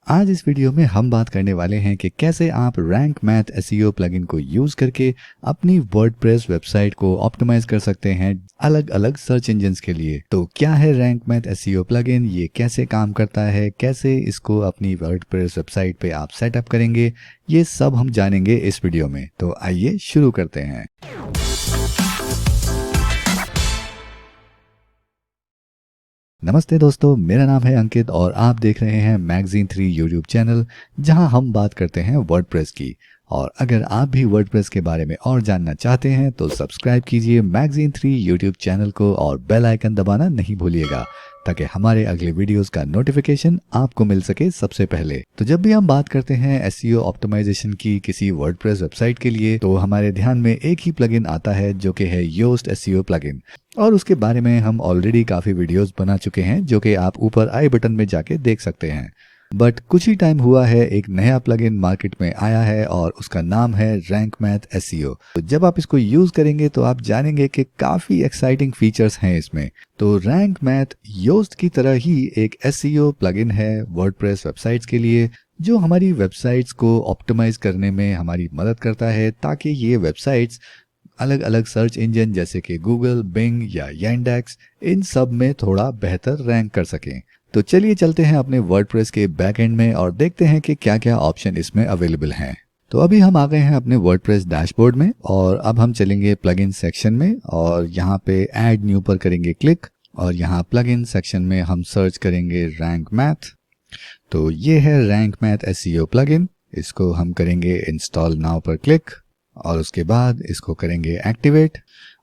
आज इस वीडियो में हम बात करने वाले हैं कि कैसे आप रैंक मैथ एसईओ प्लगइन को यूज करके अपनी वर्डप्रेस वेबसाइट को ऑप्टिमाइज कर सकते हैं अलग अलग सर्च इंजन्स के लिए। तो क्या है रैंक मैथ एसईओ प्लगइन, ये कैसे काम करता है, कैसे इसको अपनी वर्डप्रेस वेबसाइट पे आप सेटअप करेंगे, ये सब हम जानेंगे इस वीडियो में। तो आइए शुरू करते हैं। नमस्ते दोस्तों, मेरा नाम है अंकित और आप देख रहे हैं मैगजीन 3 यूट्यूब चैनल, जहां हम बात करते हैं वर्डप्रेस की। और अगर आप भी वर्डप्रेस के बारे में और जानना चाहते हैं तो सब्सक्राइब कीजिए मैगजीन 3 यूट्यूब चैनल को और बेल आइकन दबाना नहीं भूलिएगा, ताकि हमारे अगले वीडियोस का नोटिफिकेशन आपको मिल सके सबसे पहले। तो जब भी हम बात करते हैं एसईओ ऑप्टिमाइजेशन की किसी वर्डप्रेस वेबसाइट के लिए, तो हमारे ध्यान में एक ही प्लगइन आता है जो कि है योस्ट एसईओ प्लगइन। और उसके बारे में हम ऑलरेडी काफ़ी वीडियोस बना चुके हैं, जो कि आप ऊपर आई बटन में जाके देख सकते हैं। बट कुछ ही टाइम हुआ है, एक नया प्लगइन मार्केट में आया है और उसका नाम है रैंक मैथ एसईओ। तो जब आप इसको यूज करेंगे तो आप जानेंगे कि काफ़ी एक्साइटिंग फीचर्स हैं इसमें। तो रैंक मैथ योस्ट की तरह ही एक एसईओ प्लगइन है वर्डप्रेस वेबसाइट्स के लिए, जो हमारी वेबसाइट्स को ऑप्टिमाइज करने में हमारी मदद करता है, ताकि ये वेबसाइट्स अलग अलग सर्च इंजन जैसे कि गूगल, बिंग या यैंडेक्स, इन सब में थोड़ा बेहतर रैंक कर सकें। तो चलिए चलते हैं अपने वर्डप्रेस के बैक एंड में और देखते हैं कि क्या क्या ऑप्शन इसमें अवेलेबल हैं। तो अभी हम आ गए हैं अपने वर्डप्रेस डैशबोर्ड में और अब हम चलेंगे प्लगइन सेक्शन में और यहाँ पे ऐड न्यू पर करेंगे क्लिक और यहाँ प्लगइन सेक्शन में हम सर्च करेंगे रैंक मैथ। तो ये है रैंक मैथ एसईओ प्लगइन। इसको हम करेंगे इंस्टॉल नाउ पर क्लिक और उसके बाद इसको करेंगे एक्टिवेट।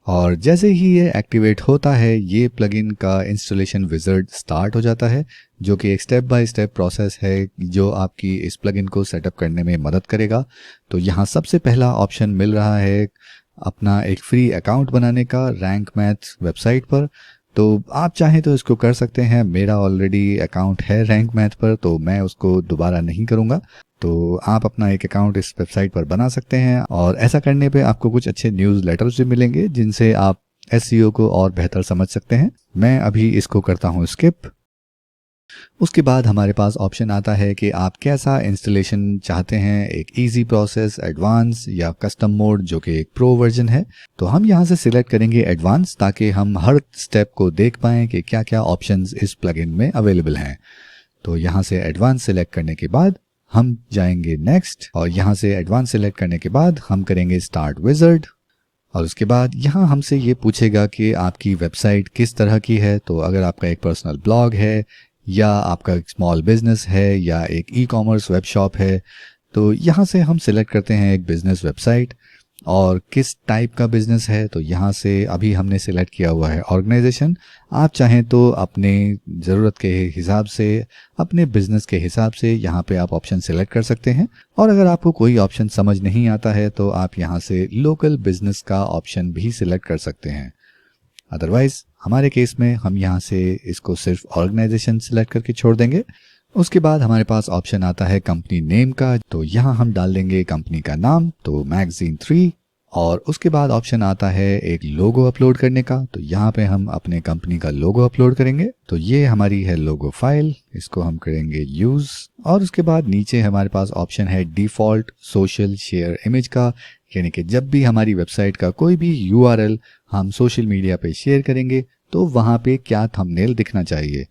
और जैसे ही ये एक्टिवेट होता है, ये प्लगइन का इंस्टॉलेशन विज़ार्ड स्टार्ट हो जाता है, जो कि एक स्टेप बाय स्टेप प्रोसेस है जो आपकी इस प्लगइन को सेटअप करने में मदद करेगा। तो यहाँ सबसे पहला ऑप्शन मिल रहा है अपना एक फ्री अकाउंट बनाने का रैंक मैथ वेबसाइट पर। तो आप चाहें तो इसको कर सकते हैं। मेरा ऑलरेडी अकाउंट है रैंक मैथ पर, तो मैं उसको दोबारा नहीं करूँगा। तो आप अपना एक अकाउंट इस वेबसाइट पर बना सकते हैं और ऐसा करने पे आपको कुछ अच्छे न्यूज़ लेटर्स भी मिलेंगे, जिनसे आप एसईओ को और बेहतर समझ सकते हैं। मैं अभी इसको करता हूँ स्किप। उसके बाद हमारे पास ऑप्शन आता है कि आप कैसा इंस्टॉलेशन चाहते हैं, एक इजी प्रोसेस, एडवांस या कस्टम मोड, जो कि एक प्रो वर्जन है। तो हम यहाँ से सिलेक्ट करेंगे एडवांस, ताकि हम हर स्टेप को देख पाएँ कि क्या क्या ऑप्शंस इस प्लगइन में अवेलेबल हैं। तो यहाँ से एडवांस सिलेक्ट करने के बाद हम जाएंगे नेक्स्ट और यहाँ से एडवांस सेलेक्ट करने के बाद हम करेंगे स्टार्ट विज़ार्ड। और उसके बाद यहाँ हमसे ये पूछेगा कि आपकी वेबसाइट किस तरह की है। तो अगर आपका एक पर्सनल ब्लॉग है या आपका एक स्मॉल बिजनेस है या एक ई कॉमर्स वेब शॉप है, तो यहाँ से हम सिलेक्ट करते हैं एक बिजनेस वेबसाइट और किस टाइप का बिजनेस है। तो यहाँ से अभी हमने सिलेक्ट किया हुआ है ऑर्गेनाइजेशन। आप चाहें तो अपने ज़रूरत के हिसाब से, अपने बिजनेस के हिसाब से यहाँ पे आप ऑप्शन सिलेक्ट कर सकते हैं। और अगर आपको कोई ऑप्शन समझ नहीं आता है तो आप यहाँ से लोकल बिजनेस का ऑप्शन भी सिलेक्ट कर सकते हैं। अदरवाइज हमारे केस में हम यहाँ से इसको सिर्फ ऑर्गेनाइजेशन सिलेक्ट करके छोड़ देंगे। उसके बाद हमारे पास ऑप्शन आता है कंपनी नेम का। तो यहाँ हम डाल देंगे कंपनी का नाम, तो मैगजीन 3। और उसके बाद ऑप्शन आता है एक लोगो अपलोड करने का। तो यहाँ पे हम अपने कंपनी का लोगो अपलोड करेंगे। तो ये हमारी है लोगो फाइल, इसको हम करेंगे यूज। और उसके बाद नीचे हमारे पास ऑप्शन है डिफॉल्ट सोशल शेयर इमेज का, यानी कि जब भी हमारी वेबसाइट का कोई भी यूआरएल हम सोशल मीडिया पे शेयर करेंगे तो वहाँ पे क्या थंबनेल दिखना चाहिए।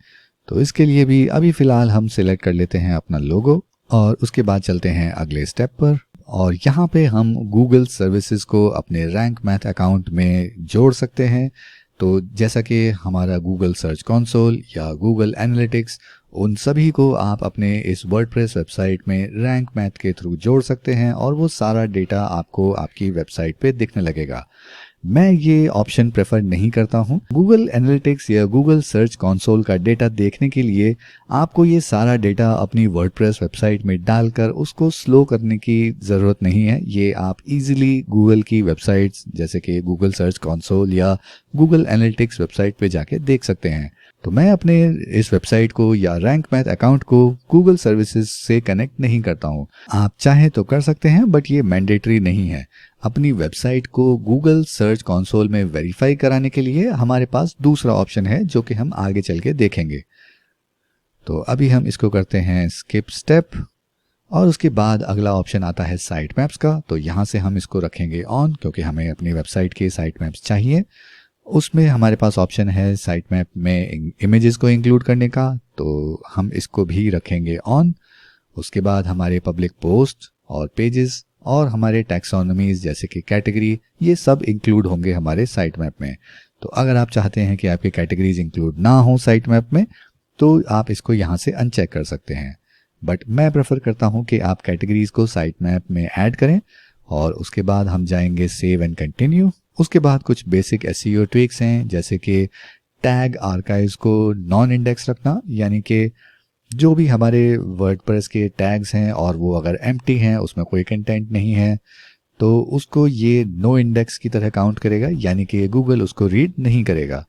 तो इसके लिए भी अभी फ़िलहाल हम सिलेक्ट कर लेते हैं अपना लोगो और उसके बाद चलते हैं अगले स्टेप पर। और यहाँ पे हम गूगल सर्विसेज को अपने रैंक मैथ अकाउंट में जोड़ सकते हैं। तो जैसा कि हमारा गूगल सर्च कंसोल या गूगल एनालिटिक्स, उन सभी को आप अपने इस वर्डप्रेस वेबसाइट में रैंक मैथ के थ्रू जोड़ सकते हैं और वो सारा डेटा आपको आपकी वेबसाइट पे दिखने लगेगा। मैं ये ऑप्शन प्रेफर नहीं करता हूँ। गूगल एनालिटिक्स या गूगल सर्च कंसोल का डेटा देखने के लिए आपको ये सारा डेटा अपनी वर्डप्रेस वेबसाइट में डालकर उसको स्लो करने की ज़रूरत नहीं है। ये आप इजीली गूगल की वेबसाइट्स जैसे कि गूगल सर्च कंसोल या गूगल एनालिटिक्स वेबसाइट पे जाके देख सकते हैं। तो मैं अपने इस वेबसाइट को या रैंक मैथ अकाउंट को गूगल सर्विसेज से कनेक्ट नहीं करता हूँ। आप चाहें तो कर सकते हैं, बट ये मैंडेटरी नहीं है। अपनी वेबसाइट को गूगल सर्च कंसोल में वेरीफाई कराने के लिए हमारे पास दूसरा ऑप्शन है, जो कि हम आगे चल के देखेंगे। तो अभी हम इसको करते हैं स्किप स्टेप, और उसके बाद अगला ऑप्शन आता है साइट मैप्स का। तो यहाँ से हम इसको रखेंगे ऑन, क्योंकि हमें अपनी वेबसाइट के साइट मैप्स चाहिए। उसमें हमारे पास ऑप्शन है साइट मैप में इमेजेस को इंक्लूड करने का, तो हम इसको भी रखेंगे ऑन। उसके बाद हमारे पब्लिक पोस्ट और पेजेस और हमारे टैक्सोनॉमीज जैसे कि कैटेगरी, ये सब इंक्लूड होंगे हमारे साइट मैप में। तो अगर आप चाहते हैं कि आपके कैटेगरीज इंक्लूड ना हो साइट मैप में, तो आप इसको यहाँ से अनचेक कर सकते हैं। बट मैं प्रेफर करता हूँ कि आप कैटेगरीज को साइट मैप में ऐड करें। और उसके बाद हम जाएंगे सेव एंड कंटिन्यू। उसके बाद कुछ बेसिक एसईओ ट्विक्स हैं, जैसे कि टैग आर्काइव्स को नॉन इंडेक्स रखना, यानी कि जो भी हमारे वर्डप्रेस के टैग्स हैं और वो अगर एम्प्टी हैं, उसमें कोई कंटेंट नहीं है, तो उसको ये नो इंडेक्स की तरह काउंट करेगा, यानी कि गूगल उसको रीड नहीं करेगा।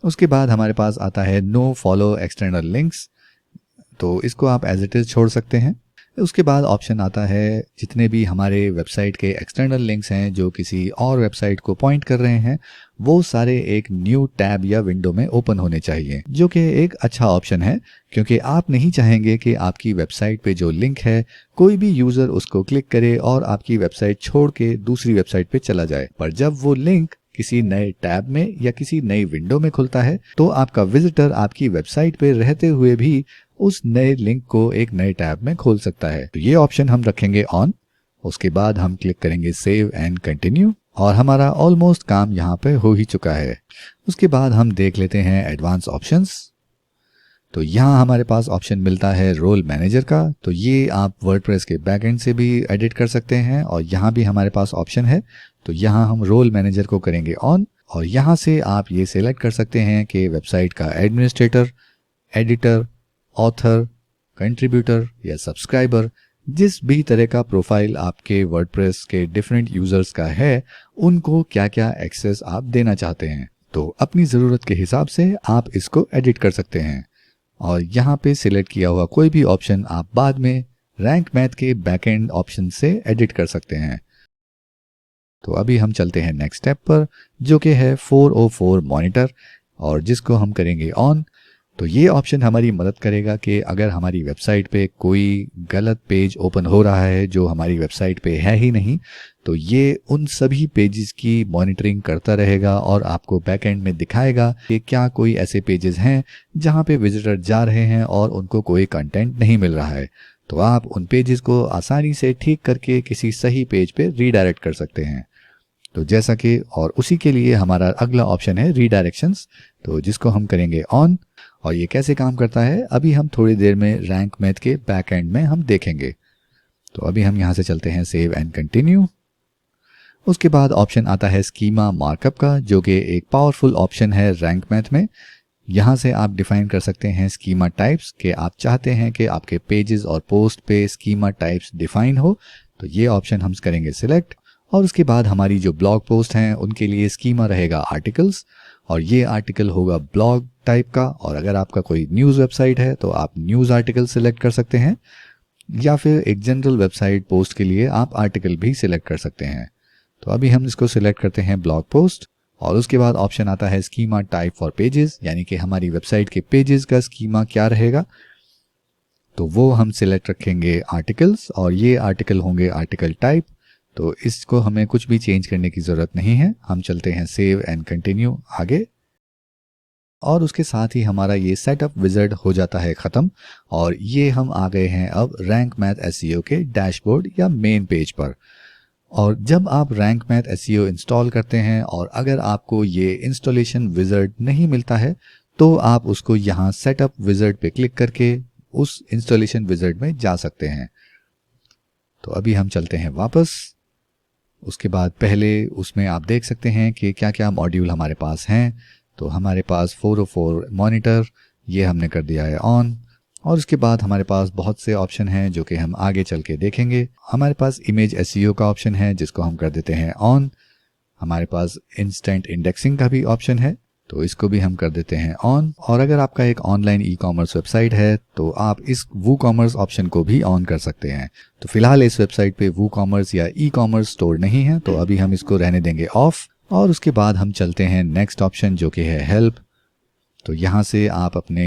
उसके बाद हमारे पास आता है नो फॉलो एक्सटर्नल लिंक्स, तो इसको आप एज इट इज़ छोड़ सकते हैं। उसके बाद ऑप्शन आता है जितने भी हमारे वेबसाइट के एक्सटर्नल लिंक्स हैं जो किसी और वेबसाइट को पॉइंट कर रहे हैं, वो सारे एक न्यू टैब या विंडो में ओपन होने चाहिए, जो कि एक अच्छा ऑप्शन है, क्योंकि आप नहीं चाहेंगे कि आपकी वेबसाइट पे जो लिंक है कोई भी यूज़र उसको क्लिक करे और आपकी वेबसाइट छोड़ के दूसरी वेबसाइट पे चला जाए। पर जब वो लिंक किसी नए टैब में या किसी नई विंडो में खुलता है, तो आपका विजिटर आपकी वेबसाइट पे रहते हुए भी उस नए लिंक को एक नए टैब में खोल सकता है। तो ये ऑप्शन हम रखेंगे ऑन। उसके बाद हम क्लिक करेंगे सेव एंड कंटिन्यू, और हमारा ऑलमोस्ट काम यहाँ पे हो ही चुका है। उसके बाद हम देख लेते हैं एडवांस ऑप्शंस। तो यहाँ हमारे पास ऑप्शन मिलता है रोल मैनेजर का। तो ये आप वर्डप्रेस के बैकएंड से भी एडिट कर सकते हैं, और यहाँ भी हमारे पास ऑप्शन है। तो यहाँ हम रोल मैनेजर को करेंगे ऑन, और यहाँ से आप ये सिलेक्ट कर सकते हैं कि वेबसाइट का एडमिनिस्ट्रेटर, एडिटर, ऑथर, कंट्रीब्यूटर या सब्सक्राइबर, जिस भी तरह का प्रोफाइल आपके वर्डप्रेस के डिफरेंट यूजर्स का है, उनको क्या क्या एक्सेस आप देना चाहते हैं। तो अपनी ज़रूरत के हिसाब से आप इसको एडिट कर सकते हैं, और यहाँ पे सिलेक्ट किया हुआ कोई भी ऑप्शन आप बाद में रैंक मैथ के बैकएंड ऑप्शन से एडिट कर सकते हैं। तो अभी हम चलते हैं नेक्स्ट स्टेप पर, जो कि है 404 मॉनिटर, और जिसको हम करेंगे ऑन। तो ये ऑप्शन हमारी मदद करेगा कि अगर हमारी वेबसाइट पे कोई गलत पेज ओपन हो रहा है जो हमारी वेबसाइट पे है ही नहीं, तो ये उन सभी पेजेस की मॉनिटरिंग करता रहेगा और आपको बैकएंड में दिखाएगा कि क्या कोई ऐसे पेजेस हैं जहाँ पे विजिटर जा रहे हैं और उनको कोई कंटेंट नहीं मिल रहा है। तो आप उन पेजेस को आसानी से ठीक करके किसी सही पेज पे रीडायरेक्ट कर सकते हैं। तो जैसा कि, और उसी के लिए हमारा अगला ऑप्शन है रीडायरेक्शंस, तो जिसको हम करेंगे ऑन। और ये कैसे काम करता है अभी हम थोड़ी देर में रैंक मैथ के बैक एंड में हम देखेंगे। तो अभी हम यहाँ से चलते हैं सेव एंड कंटिन्यू। उसके बाद ऑप्शन आता है स्कीमा मार्कअप का, जो कि एक पावरफुल ऑप्शन है रैंक मैथ में। यहाँ से आप डिफाइन कर सकते हैं स्कीमा टाइप्स, कि आप चाहते हैं कि आपके पेजेस और पोस्ट पे स्कीमा टाइप्स डिफाइन हो। तो ये ऑप्शन हम करेंगे सिलेक्ट, और उसके बाद हमारी जो ब्लॉग पोस्ट हैं उनके लिए स्कीमा रहेगा आर्टिकल्स, और ये आर्टिकल होगा ब्लॉग टाइप का। और अगर आपका कोई न्यूज़ वेबसाइट है तो आप न्यूज़ आर्टिकल सिलेक्ट कर सकते हैं, या फिर एक जनरल वेबसाइट पोस्ट के लिए आप आर्टिकल भी सिलेक्ट कर सकते हैं। तो अभी हम इसको सिलेक्ट करते हैं ब्लॉग पोस्ट, और उसके बाद ऑप्शन आता है स्कीमा टाइप फॉर पेजेस, यानी कि हमारी वेबसाइट के पेजेस का स्कीमा क्या रहेगा। तो वो हम सिलेक्ट रखेंगे आर्टिकल्स, और ये आर्टिकल होंगे आर्टिकल टाइप। तो इसको हमें कुछ भी चेंज करने की ज़रूरत नहीं है। हम चलते हैं सेव एंड कंटिन्यू आगे, और उसके साथ ही हमारा ये सेटअप विज़ार्ड हो जाता है ख़त्म। और ये हम आ गए हैं अब रैंक मैथ एसईओ के डैशबोर्ड या मेन पेज पर। और जब आप रैंक मैथ एसईओ इंस्टॉल करते हैं और अगर आपको ये इंस्टॉलेशन विज़ार्ड नहीं मिलता है, तो आप उसको यहाँ सेटअप विज़ार्ड पे क्लिक करके उस इंस्टॉलेशन विज़ार्ड में जा सकते हैं। तो अभी हम चलते हैं वापस। उसके बाद पहले उसमें आप देख सकते हैं कि क्या क्या मॉड्यूल हमारे पास हैं। तो हमारे पास 404 मॉनिटर, ये हमने कर दिया है ऑन। और उसके बाद हमारे पास बहुत से ऑप्शन हैं जो कि हम आगे चल के देखेंगे। हमारे पास इमेज एसईओ का ऑप्शन है जिसको हम कर देते हैं ऑन। हमारे पास इंस्टेंट इंडेक्सिंग का भी ऑप्शन है, तो इसको भी हम कर देते हैं ऑन। और अगर आपका एक ऑनलाइन ई कॉमर्स वेबसाइट है तो आप इस वू कॉमर्स ऑप्शन को भी ऑन कर सकते हैं। तो फिलहाल इस वेबसाइट पे वू कॉमर्स या ई कॉमर्स स्टोर नहीं है, तो अभी हम इसको रहने देंगे ऑफ। और उसके बाद हम चलते हैं नेक्स्ट ऑप्शन जो कि है हेल्प। तो यहाँ से आप अपने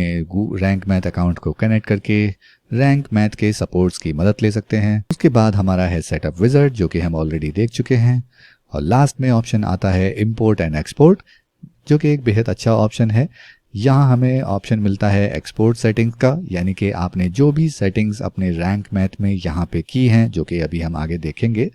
रैंक मैथ अकाउंट को कनेक्ट करके रैंक मैथ के सपोर्ट्स की मदद ले सकते हैं। उसके बाद हमारा है सेटअप विज़ार्ड, जो कि हम ऑलरेडी देख चुके हैं। और लास्ट में ऑप्शन आता है इंपोर्ट एंड एक्सपोर्ट, जो कि एक बेहद अच्छा ऑप्शन है। यहाँ हमें ऑप्शन मिलता है एक्सपोर्ट सेटिंग्स का, यानी कि आपने जो भी सेटिंग्स अपने रैंक मैथ में यहाँ पे की हैं, जो कि अभी हम आगे देखेंगे,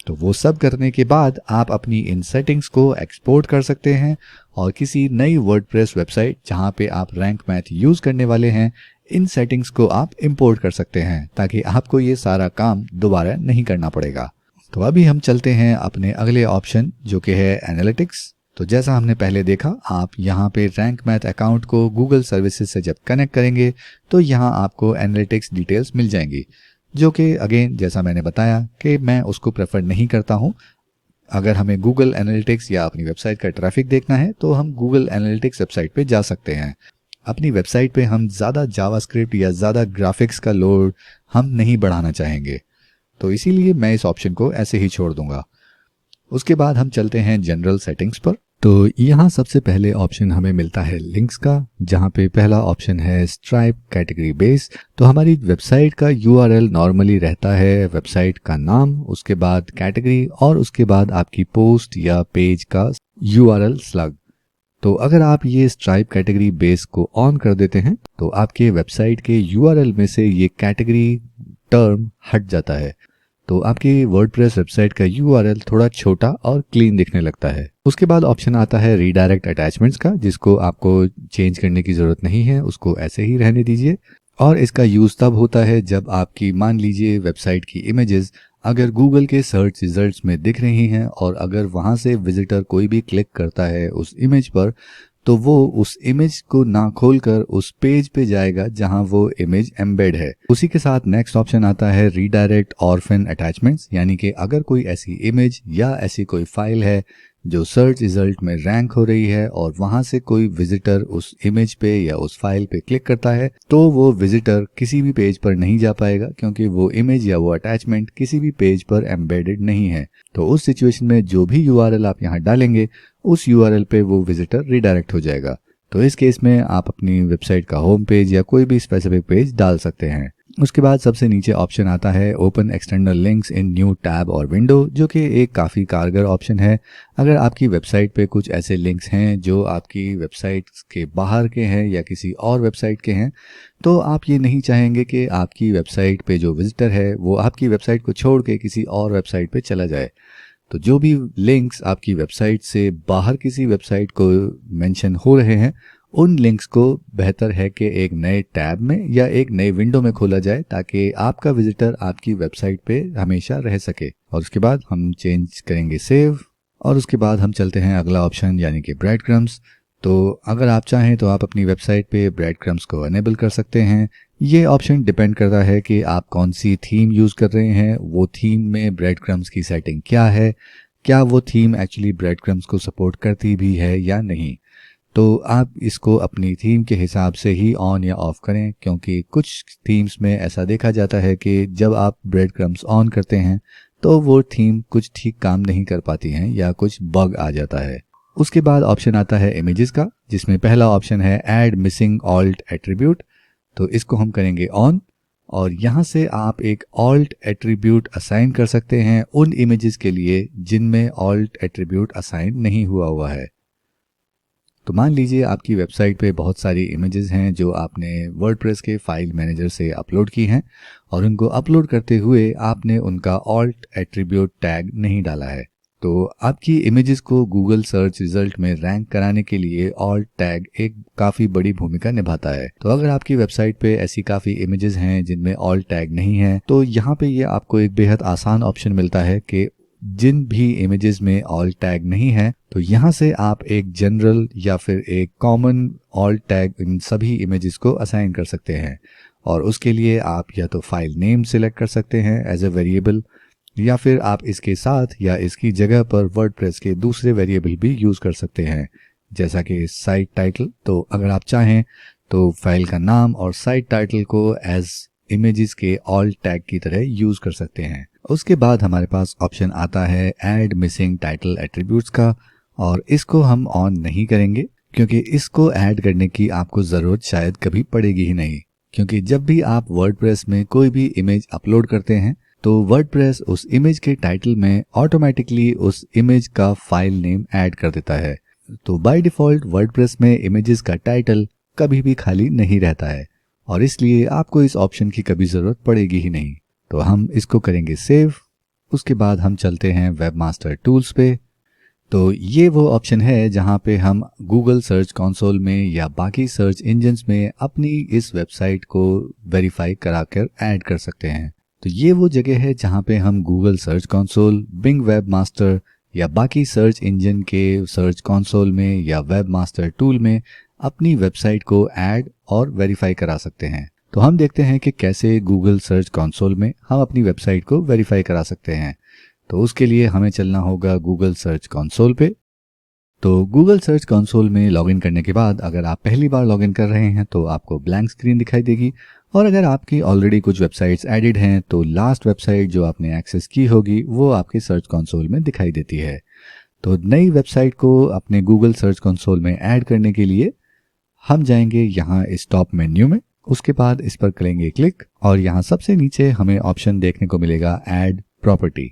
तो वो सब करने के बाद आप अपनी इन सेटिंग्स को एक्सपोर्ट कर सकते हैं और किसी नई वर्डप्रेस वेबसाइट जहाँ पे आप रैंक मैथ यूज़ करने वाले हैं, इन सेटिंग्स को आप इंपोर्ट कर सकते हैं, ताकि आपको ये सारा काम दोबारा नहीं करना पड़ेगा। तो अभी हम चलते हैं अपने अगले ऑप्शन, जो कि है एनालिटिक्स। तो जैसा हमने पहले देखा, आप यहाँ पे रैंक मैथ अकाउंट को गूगल सर्विसेज से जब कनेक्ट करेंगे तो यहाँ आपको एनालिटिक्स डिटेल्स मिल जाएंगी, जो कि अगेन जैसा मैंने बताया कि मैं उसको प्रेफर नहीं करता हूँ। अगर हमें गूगल एनालिटिक्स या अपनी वेबसाइट का ट्रैफिक देखना है तो हम गूगल एनालिटिक्स वेबसाइट पे जा सकते हैं। अपनी वेबसाइट पे हम ज़्यादा जावास्क्रिप्ट या ज़्यादा ग्राफिक्स का लोड हम नहीं बढ़ाना चाहेंगे, तो इसीलिए मैं इस ऑप्शन को ऐसे ही छोड़ दूंगा। उसके बाद हम चलते हैं जनरल सेटिंग्स पर। तो यहाँ सबसे पहले ऑप्शन हमें मिलता है लिंक्स का, जहाँ पे पहला ऑप्शन है स्ट्राइप कैटेगरी बेस। तो हमारी वेबसाइट का यूआरएल नॉर्मली रहता है वेबसाइट का नाम, उसके बाद कैटेगरी और उसके बाद आपकी पोस्ट या पेज का यूआरएल स्लग। तो अगर आप ये स्ट्राइप कैटेगरी बेस को ऑन कर देते हैं तो आपके वेबसाइट के यूआरएल में से ये कैटेगरी टर्म हट जाता है, तो आपकी वर्डप्रेस वेबसाइट का यूआरएल थोड़ा छोटा और क्लीन दिखने लगता है। उसके बाद ऑप्शन आता है रीडायरेक्ट अटैचमेंट्स का, जिसको आपको चेंज करने की ज़रूरत नहीं है, उसको ऐसे ही रहने दीजिए। और इसका यूज़ तब होता है जब आपकी मान लीजिए वेबसाइट की इमेजेस अगर गूगल के सर्च रिजल्ट्स में दिख रही हैं और अगर वहाँ से विजिटर कोई भी क्लिक करता है उस इमेज पर, तो वो उस इमेज को ना खोलकर उस पेज पे जाएगा जहां वो इमेज एम्बेड है। उसी के साथ नेक्स्ट ऑप्शन आता है रीडायरेक्ट ऑर्फन अटैचमेंट्स, यानी कि अगर कोई ऐसी इमेज या ऐसी कोई फाइल है जो सर्च रिजल्ट में रैंक हो रही है और वहां से कोई विजिटर उस इमेज पे या उस फाइल पे क्लिक करता है, तो वो विजिटर किसी भी पेज पर नहीं जा पाएगा, क्योंकि वो इमेज या वो अटैचमेंट किसी भी पेज पर एम्बेडेड नहीं है। तो उस सिचुएशन में जो भी यूआरएल आप यहाँ डालेंगे उस यूआरएल पे वो विजिटर रिडायरेक्ट हो जाएगा। तो इस केस में आप अपनी वेबसाइट का होम पेज या कोई भी स्पेसिफिक पेज डाल सकते हैं। उसके बाद सबसे नीचे ऑप्शन आता है open external links in new tab और विंडो, जो कि एक काफ़ी कारगर ऑप्शन है। अगर आपकी वेबसाइट पे कुछ ऐसे लिंक्स हैं जो आपकी वेबसाइट के बाहर के हैं या किसी और वेबसाइट के हैं, तो आप ये नहीं चाहेंगे कि आपकी वेबसाइट पे जो विजिटर है वो आपकी वेबसाइट को छोड़ के किसी और वेबसाइट पे चला जाए। तो जो भी लिंक्स आपकी वेबसाइट से बाहर किसी वेबसाइट को मेंशन हो रहे हैं, उन लिंक्स को बेहतर है कि एक नए टैब में या एक नए विंडो में खोला जाए, ताकि आपका विजिटर आपकी वेबसाइट पे हमेशा रह सके। और उसके बाद हम चेंज करेंगे सेव, और उसके बाद हम चलते हैं अगला ऑप्शन यानी कि ब्रेड क्रम्स। तो अगर आप चाहें तो आप अपनी वेबसाइट पे ब्रेड क्रम्स को अनेबल कर सकते हैं। ये ऑप्शन डिपेंड करता है कि आप कौन सी थीम यूज़ कर रहे हैं, वो थीम में ब्रेड क्रम्स की सेटिंग क्या है, क्या वो थीम एक्चुअली ब्रेड क्रम्स को सपोर्ट करती भी है या नहीं। तो आप इसको अपनी थीम के हिसाब से ही ऑन या ऑफ करें, क्योंकि कुछ थीम्स में ऐसा देखा जाता है कि जब आप ब्रेड क्रम्स ऑन करते हैं तो वो थीम कुछ ठीक काम नहीं कर पाती हैं या कुछ बग आ जाता है। उसके बाद ऑप्शन आता है इमेजेस का, जिसमें पहला ऑप्शन है ऐड मिसिंग ऑल्ट एट्रीब्यूट। तो इसको हम करेंगे ऑन, और यहाँ से आप एक ऑल्ट एट्रीब्यूट असाइन कर सकते हैं उन इमेजेस के लिए जिनमें ऑल्ट एट्रीब्यूट असाइन नहीं हुआ है। तो मान लीजिए आपकी वेबसाइट पे बहुत सारी इमेजेस हैं जो आपने वर्डप्रेस के फाइल मैनेजर से अपलोड की हैं, और उनको अपलोड करते हुए आपने उनका ऑल्ट एट्रीब्यूट टैग नहीं डाला है। तो आपकी इमेजेस को गूगल सर्च रिजल्ट में रैंक कराने के लिए ऑल्ट टैग एक काफ़ी बड़ी भूमिका निभाता है। तो अगर आपकी वेबसाइट पे ऐसी काफ़ी इमेजेस हैं जिनमें ऑल्ट टैग नहीं है, तो यहाँ पे ये आपको एक बेहद आसान ऑप्शन मिलता है कि जिन भी इमेजेस में ऑल्ट टैग नहीं है, तो यहाँ से आप एक जनरल या फिर एक कॉमन ऑल्ट टैग इन सभी इमेजेस को असाइन कर सकते हैं। और उसके लिए आप या तो फाइल नेम सिलेक्ट कर सकते हैं एज ए वेरिएबल, या फिर आप इसके साथ या इसकी जगह पर वर्डप्रेस के दूसरे वेरिएबल भी यूज़ कर सकते हैं, जैसा कि साइट टाइटल। तो अगर आप चाहें तो फाइल का नाम और साइट टाइटल को एज इमेजेस के ऑल्ट टैग की तरह यूज़ कर सकते हैं। उसके बाद हमारे पास ऑप्शन आता है ऐड मिसिंग टाइटल एट्रीब्यूट्स का, और इसको हम ऑन नहीं करेंगे क्योंकि इसको ऐड करने की आपको ज़रूरत शायद कभी पड़ेगी ही नहीं, क्योंकि जब भी आप वर्डप्रेस में कोई भी इमेज अपलोड करते हैं तो वर्डप्रेस उस इमेज के टाइटल में ऑटोमेटिकली उस इमेज का फाइल नेम ऐड कर देता है। तो बाय डिफ़ॉल्ट वर्डप्रेस में इमेजेस का टाइटल कभी भी खाली नहीं रहता है और इसलिए आपको इस ऑप्शन की कभी ज़रूरत पड़ेगी ही नहीं। तो हम इसको करेंगे सेव। उसके बाद हम चलते हैं वेबमास्टर टूल्स पे। तो ये वो ऑप्शन है जहाँ पे हम गूगल सर्च कंसोल में या बाकी सर्च इंजन्स में अपनी इस वेबसाइट को वेरीफाई कराकर ऐड कर सकते हैं। तो ये वो जगह है जहाँ पे हम Google search console, Bing webmaster या बाकी सर्च इंजन के सर्च कंसोल में या वेबमास्टर टूल में अपनी वेबसाइट को ऐड और वेरीफाई करा सकते हैं। तो हम देखते हैं कि कैसे गूगल सर्च कंसोल में हम अपनी वेबसाइट को वेरीफाई करा सकते हैं। तो उसके लिए हमें चलना होगा गूगल सर्च कंसोल पे। तो गूगल सर्च कंसोल में लॉगिन करने के बाद अगर आप पहली बार लॉगिन कर रहे हैं तो आपको ब्लैंक स्क्रीन दिखाई देगी, और अगर आपकी ऑलरेडी कुछ वेबसाइट्स एडिड हैं तो लास्ट वेबसाइट जो आपने एक्सेस की होगी वो आपके सर्च कंसोल में दिखाई देती है। तो नई वेबसाइट को अपने गूगल सर्च कंसोल में ऐड करने के लिए हम जाएंगे यहाँ इस टॉप मेन्यू में। उसके बाद इस पर करेंगे क्लिक और यहाँ सबसे नीचे हमें ऑप्शन देखने को मिलेगा ऐड प्रॉपर्टी।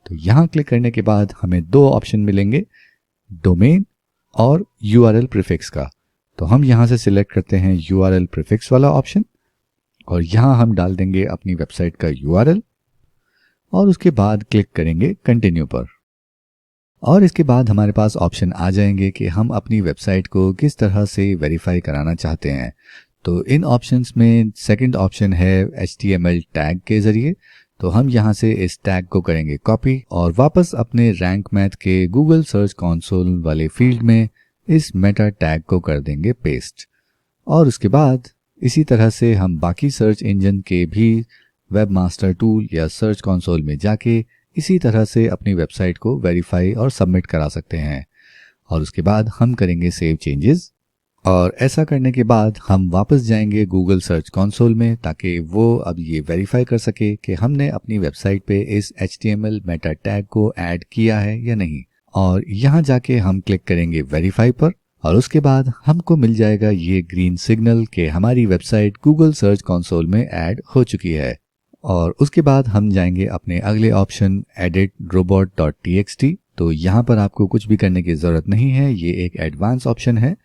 तो यहाँ क्लिक करने के बाद हमें दो ऑप्शन मिलेंगे, डोमेन और URL प्रीफिक्स का। तो हम यहाँ से सिलेक्ट करते हैं URL प्रीफिक्स वाला ऑप्शन और यहाँ हम डाल देंगे अपनी वेबसाइट का URL और उसके बाद क्लिक करेंगे कंटिन्यू पर। और इसके बाद हमारे पास ऑप्शन आ जाएंगे कि हम अपनी वेबसाइट को किस तरह से वेरीफाई कराना चाहते हैं। तो इन ऑप्शंस में सेकंड ऑप्शन है HTML टैग के ज़रिए। तो हम यहाँ से इस टैग को करेंगे कॉपी और वापस अपने रैंक मैथ के गूगल सर्च कंसोल वाले फील्ड में इस मेटा टैग को कर देंगे पेस्ट। और उसके बाद इसी तरह से हम बाकी सर्च इंजन के भी वेबमास्टर टूल या सर्च कंसोल में जाके इसी तरह से अपनी वेबसाइट को वेरीफाई और सबमिट करा सकते हैं। और उसके बाद हम करेंगे सेव चेंजेस और ऐसा करने के बाद हम वापस जाएंगे गूगल सर्च कंसोल में ताकि वो अब ये वेरीफाई कर सके कि हमने अपनी वेबसाइट पे इस HTML मेटा टैग को ऐड किया है या नहीं। और यहाँ जाके हम क्लिक करेंगे वेरीफाई पर और उसके बाद हमको मिल जाएगा ये ग्रीन सिग्नल कि हमारी वेबसाइट गूगल सर्च कंसोल में ऐड हो चुकी है। और उसके बाद हम जाएंगे अपने अगले ऑप्शन edit robot.txt। तो यहाँ पर आपको कुछ भी करने की ज़रूरत नहीं है, ये एक एडवांस ऑप्शन है।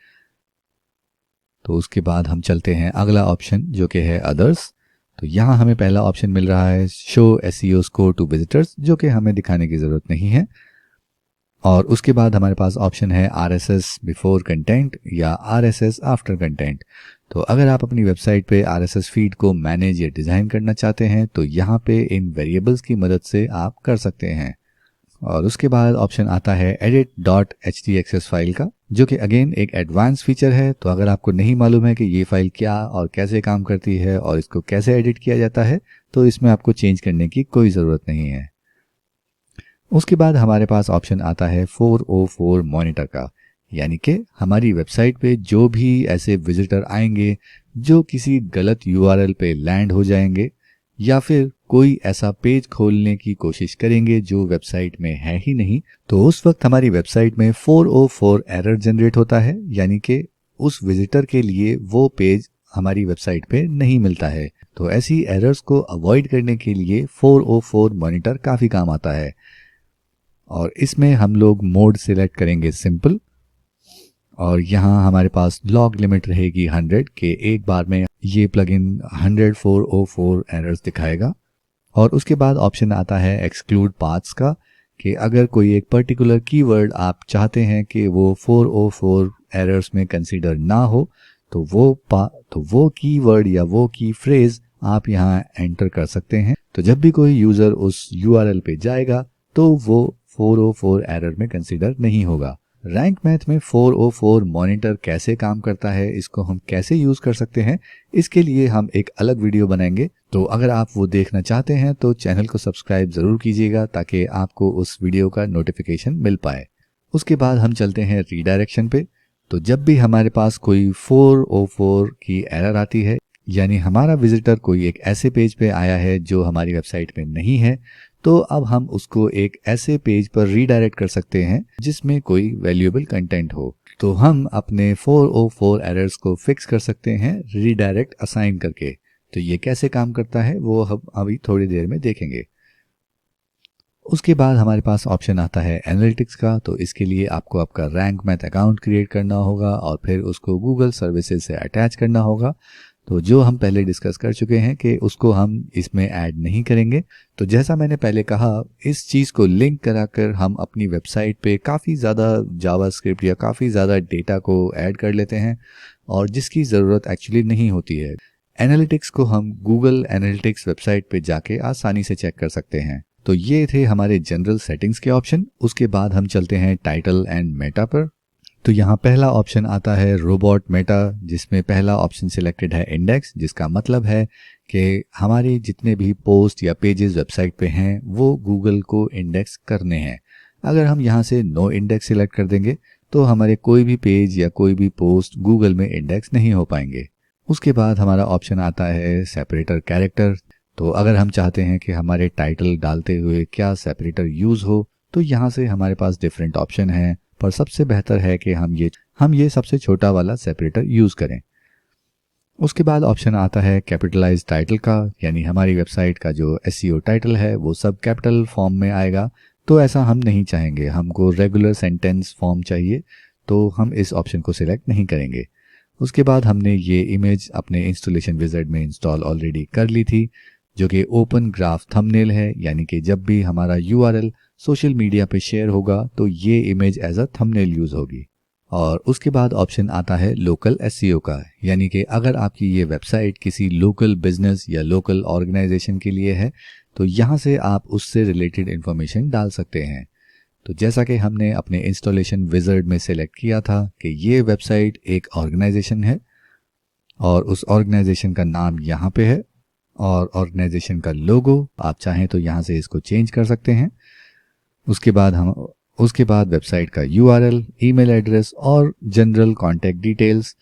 तो उसके बाद हम चलते हैं अगला ऑप्शन जो कि है अदर्स। तो यहाँ हमें पहला ऑप्शन मिल रहा है show SEO score to visitors, जो कि हमें दिखाने की ज़रूरत नहीं है। और उसके बाद हमारे पास ऑप्शन है RSS बिफोर कंटेंट या RSS आफ्टर कंटेंट। तो अगर आप अपनी वेबसाइट पे RSS फीड को मैनेज या डिज़ाइन करना चाहते हैं तो यहाँ पे इन वेरिएबल्स की मदद से आप कर सकते हैं। और उसके बाद ऑप्शन आता है edit.htxs फाइल का, जो कि अगेन एक एडवांस फीचर है। तो अगर आपको नहीं मालूम है कि ये फाइल क्या और कैसे काम करती है और इसको कैसे एडिट किया जाता है तो इसमें आपको चेंज करने की कोई ज़रूरत नहीं है। उसके बाद हमारे पास ऑप्शन आता है 404 मॉनिटर का, यानी कि हमारी वेबसाइट पे जो भी ऐसे विजिटर आएंगे जो किसी गलत URL पे लैंड हो जाएंगे या फिर कोई ऐसा पेज खोलने की कोशिश करेंगे जो वेबसाइट में है ही नहीं, तो उस वक्त हमारी वेबसाइट में 404 एरर जनरेट होता है, यानी कि उस विजिटर के लिए वो पेज हमारी वेबसाइट पे नहीं मिलता है। तो ऐसी एरर्स को अवॉइड करने के लिए 404 मॉनिटर काफ़ी काम आता है। और इसमें हम लोग मोड सिलेक्ट करेंगे सिंपल और यहाँ हमारे पास लॉग लिमिट रहेगी 100 के एक बार में ये प्लगइन 104 एरर्स दिखाएगा। और उसके बाद ऑप्शन आता है एक्सक्लूड पाथ्स का कि अगर कोई एक पर्टिकुलर कीवर्ड आप चाहते हैं कि वो 404 एरर्स में कंसीडर ना हो तो वो कीवर्ड या वो की फ्रेज आप यहाँ एंटर कर सकते हैं। तो जब भी कोई यूज़र उस URL पे जाएगा तो वो 404 एरर में कंसीडर नहीं होगा। रैंक मैथ में 404 मॉनिटर कैसे काम करता है, इसको हम कैसे यूज़ कर सकते हैं, इसके लिए हम एक अलग वीडियो बनाएंगे। तो अगर आप वो देखना चाहते हैं तो चैनल को सब्सक्राइब ज़रूर कीजिएगा ताकि आपको उस वीडियो का नोटिफिकेशन मिल पाए। उसके बाद हम चलते हैं रीडायरेक्शन पे। तो जब भी हमारे पास कोई 404 की एरर आती है, यानी हमारा विजिटर कोई एक ऐसे पेज पे आया है जो हमारी वेबसाइट में नहीं है, तो अब हम उसको एक ऐसे पेज पर रीडायरेक्ट कर सकते हैं जिसमें कोई वैल्यूएबल कंटेंट हो। तो हम अपने 404 एरर्स को फिक्स कर सकते हैं रीडायरेक्ट असाइन करके। तो ये कैसे काम करता है वो हम अभी थोड़ी देर में देखेंगे। उसके बाद हमारे पास ऑप्शन आता है एनालिटिक्स का। तो इसके लिए आपको आपका रैंक मैथ अकाउंट क्रिएट करना होगा और फिर उसको गूगल सर्विसेज से अटैच करना होगा। तो जो हम पहले डिस्कस कर चुके हैं कि उसको हम इसमें ऐड नहीं करेंगे। तो जैसा मैंने पहले कहा, इस चीज़ को लिंक कराकर हम अपनी वेबसाइट पे काफ़ी ज़्यादा जावास्क्रिप्ट या काफ़ी ज़्यादा डेटा को ऐड कर लेते हैं और जिसकी ज़रूरत एक्चुअली नहीं होती है। एनालिटिक्स को हम गूगल एनालिटिक्स वेबसाइट पे जाके आसानी से चेक कर सकते हैं। तो ये थे हमारे जनरल सेटिंग्स के ऑप्शन। उसके बाद हम चलते हैं टाइटल एंड मेटा पर। तो यहाँ पहला ऑप्शन आता है रोबोट मेटा, जिसमें पहला ऑप्शन सिलेक्टेड है इंडेक्स, जिसका मतलब है कि हमारे जितने भी पोस्ट या पेजेस वेबसाइट पे हैं वो गूगल को इंडेक्स करने हैं। अगर हम यहाँ से नो इंडेक्स सिलेक्ट कर देंगे तो हमारे कोई भी पेज या कोई भी पोस्ट गूगल में इंडेक्स नहीं हो पाएंगे। उसके बाद हमारा ऑप्शन आता है सेपरेटर कैरेक्टर। तो अगर हम चाहते हैं कि हमारे टाइटल डालते हुए क्या सेपरेटर यूज़ हो तो यहाँ से हमारे पास डिफरेंट ऑप्शन हैं, पर सबसे बेहतर है कि हम ये सबसे छोटा वाला सेपरेटर यूज़ करें। उसके बाद ऑप्शन आता है कैपिटलाइज टाइटल का, यानी हमारी वेबसाइट का जो एसईओ टाइटल है वो सब कैपिटल फॉर्म में आएगा। तो ऐसा हम नहीं चाहेंगे, हमको रेगुलर सेंटेंस फॉर्म चाहिए, तो हम इस ऑप्शन को सिलेक्ट नहीं करेंगे। उसके बाद हमने ये इमेज अपने इंस्टॉलेशन विजार्ड में इंस्टॉल ऑलरेडी कर ली थी, जो कि ओपन ग्राफ थंबनेल है, यानी कि जब भी हमारा यूआरएल सोशल मीडिया पे शेयर होगा तो ये image as a thumbnail use होगी। और उसके बाद ऑप्शन आता है लोकल एसईओ का, यानी कि अगर आपकी ये वेबसाइट किसी लोकल बिजनेस या लोकल ऑर्गेनाइजेशन के लिए है तो यहाँ से आप उससे रिलेटेड इंफॉर्मेशन डाल सकते हैं। तो जैसा कि हमने अपने इंस्टॉलेशन विजार्ड में सेलेक्ट किया था कि ये वेबसाइट एक ऑर्गेनाइजेशन है और उस ऑर्गेनाइजेशन का नाम यहाँ पे है और ऑर्गेनाइजेशन का लोगो आप चाहें तो यहाँ से इसको चेंज कर सकते हैं। उसके बाद वेबसाइट का यूआरएल, ईमेल एड्रेस और जनरल कॉन्टैक्ट डिटेल्स,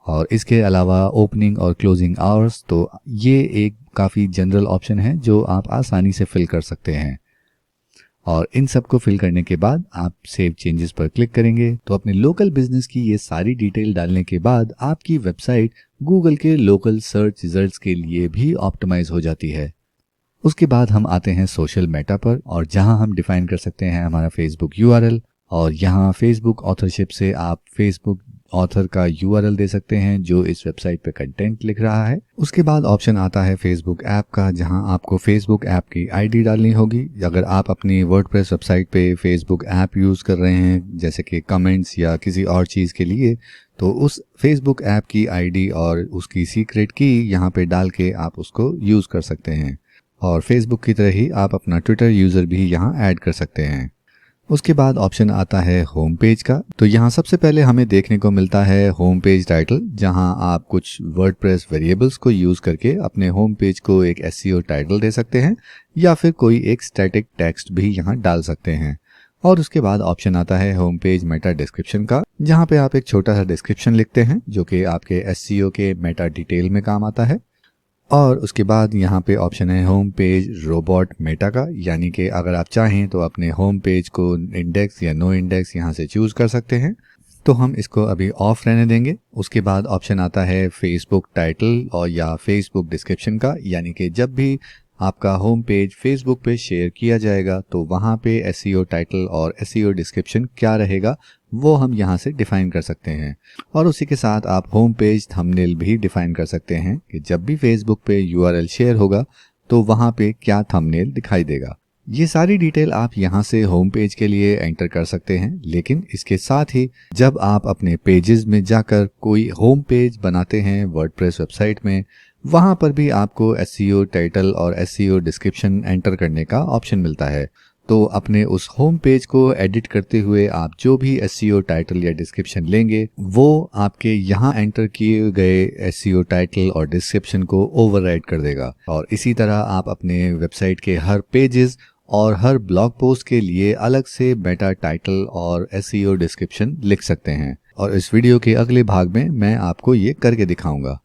और इसके अलावा ओपनिंग और क्लोजिंग आवर्स। तो ये एक काफ़ी जनरल ऑप्शन है जो आप आसानी से फिल कर सकते हैं। और इन सब को फिल करने के बाद आप सेव चेंजेस पर क्लिक करेंगे तो अपने लोकल बिजनेस की ये सारी डिटेल डालने के बाद आपकी वेबसाइट गूगल के लोकल सर्च रिजल्ट्स के लिए भी ऑप्टिमाइज हो जाती है। उसके बाद हम आते हैं सोशल मेटा पर, और जहां हम डिफाइन कर सकते हैं हमारा फेसबुक यूआरएल, और यहाँ फेसबुक ऑथरशिप से आप फेसबुक ऑथर का यूआरएल दे सकते हैं जो इस वेबसाइट पे कंटेंट लिख रहा है। उसके बाद ऑप्शन आता है फेसबुक ऐप का, जहां आपको फेसबुक ऐप की आईडी डालनी होगी। अगर आप अपनी वर्डप्रेस वेबसाइट पे फेसबुक ऐप यूज़ कर रहे हैं जैसे कि कमेंट्स या किसी और चीज़ के लिए, तो उस फेसबुक ऐप की आईडी और उसकी सीक्रेट की यहाँ पे डाल के आप उसको यूज़ कर सकते हैं। और फेसबुक की तरह ही आप अपना ट्विटर यूज़र भी यहाँ ऐड कर सकते हैं। उसके बाद ऑप्शन आता है होम पेज का। तो यहाँ सबसे पहले हमें देखने को मिलता है होम पेज टाइटल, जहाँ आप कुछ वर्डप्रेस वेरिएबल्स को यूज़ करके अपने होम पेज को एक एसईओ टाइटल दे सकते हैं या फिर कोई एक स्टैटिक टेक्स्ट भी यहाँ डाल सकते हैं। और उसके बाद ऑप्शन आता है होम पेज मेटा डिस्क्रिप्शन का, जहाँ पे आप एक छोटा सा डिस्क्रिप्शन लिखते हैं जो कि आपके एसईओ के मेटा डिटेल में काम आता है। और उसके बाद यहाँ पे ऑप्शन है होम पेज रोबोट मेटा का, यानी कि अगर आप चाहें तो अपने होम पेज को इंडेक्स या नो इंडेक्स यहाँ से चूज़ कर सकते हैं। तो हम इसको अभी ऑफ रहने देंगे। उसके बाद ऑप्शन आता है फेसबुक टाइटल और या फेसबुक डिस्क्रिप्शन का, यानी कि जब भी आपका होम पेज फेसबुक पे शेयर किया जाएगा तो वहाँ पे एसईओ टाइटल और एसईओ डिस्क्रिप्शन क्या रहेगा वो हम यहाँ से डिफाइन कर सकते हैं। और उसी के साथ आप होम पेज थंबनेल भी डिफाइन कर सकते हैं कि जब भी फेसबुक पे यूआरएल शेयर होगा तो वहाँ पे क्या थंबनेल दिखाई देगा। ये सारी डिटेल आप यहाँ से होम पेज के लिए एंटर कर सकते हैं, लेकिन इसके साथ ही जब आप अपने पेजेस में जाकर कोई होम पेज बनाते हैं वर्डप्रेस वेबसाइट में, वहाँ पर भी आपको एसईओ टाइटल और एसईओ डिस्क्रिप्शन एंटर करने का ऑप्शन मिलता है। तो अपने उस होम पेज को एडिट करते हुए आप जो भी एसईओ टाइटल या डिस्क्रिप्शन लेंगे वो आपके यहाँ एंटर किए गए एसईओ टाइटल और डिस्क्रिप्शन को ओवरराइड कर देगा। और इसी तरह आप अपने वेबसाइट के हर पेजेस और हर ब्लॉग पोस्ट के लिए अलग से मेटा टाइटल और एसईओ डिस्क्रिप्शन लिख सकते हैं। और इस वीडियो के अगले भाग में मैं आपको ये करके दिखाऊंगा।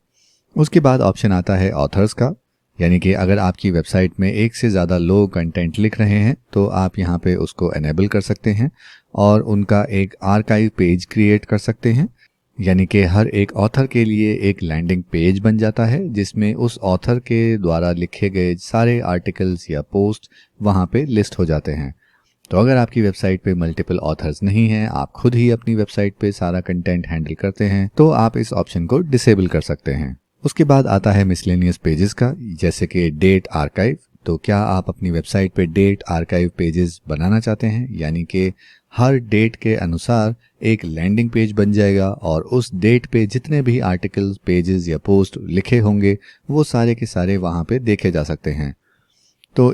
उसके बाद ऑप्शन आता है ऑथर्स का, यानी कि अगर आपकी वेबसाइट में एक से ज़्यादा लोग कंटेंट लिख रहे हैं तो आप यहाँ पे उसको एनेबल कर सकते हैं। और उनका एक आर्काइव पेज क्रिएट कर सकते हैं। यानी कि हर एक ऑथर के लिए एक लैंडिंग पेज बन जाता है जिसमें उस ऑथर के द्वारा लिखे गए सारे आर्टिकल्स या पोस्ट वहाँ पे लिस्ट हो जाते हैं। तो अगर आपकी वेबसाइट पे मल्टीपल ऑथर्स नहीं हैं, आप खुद ही अपनी वेबसाइट पे सारा कंटेंट हैंडल करते हैं, तो आप इस ऑप्शन को डिसेबल कर सकते हैं। उसके बाद आता है मिसलेनियस पेजेस का, जैसे कि डेट आर्काइव। तो क्या आप अपनी वेबसाइट पे डेट आर्काइव पेजेस बनाना चाहते हैं, यानी कि हर डेट के अनुसार एक लैंडिंग पेज बन जाएगा और उस डेट पे जितने भी आर्टिकल्स, पेजेस या पोस्ट लिखे होंगे वो सारे के सारे वहाँ पे देखे जा सकते हैं। तो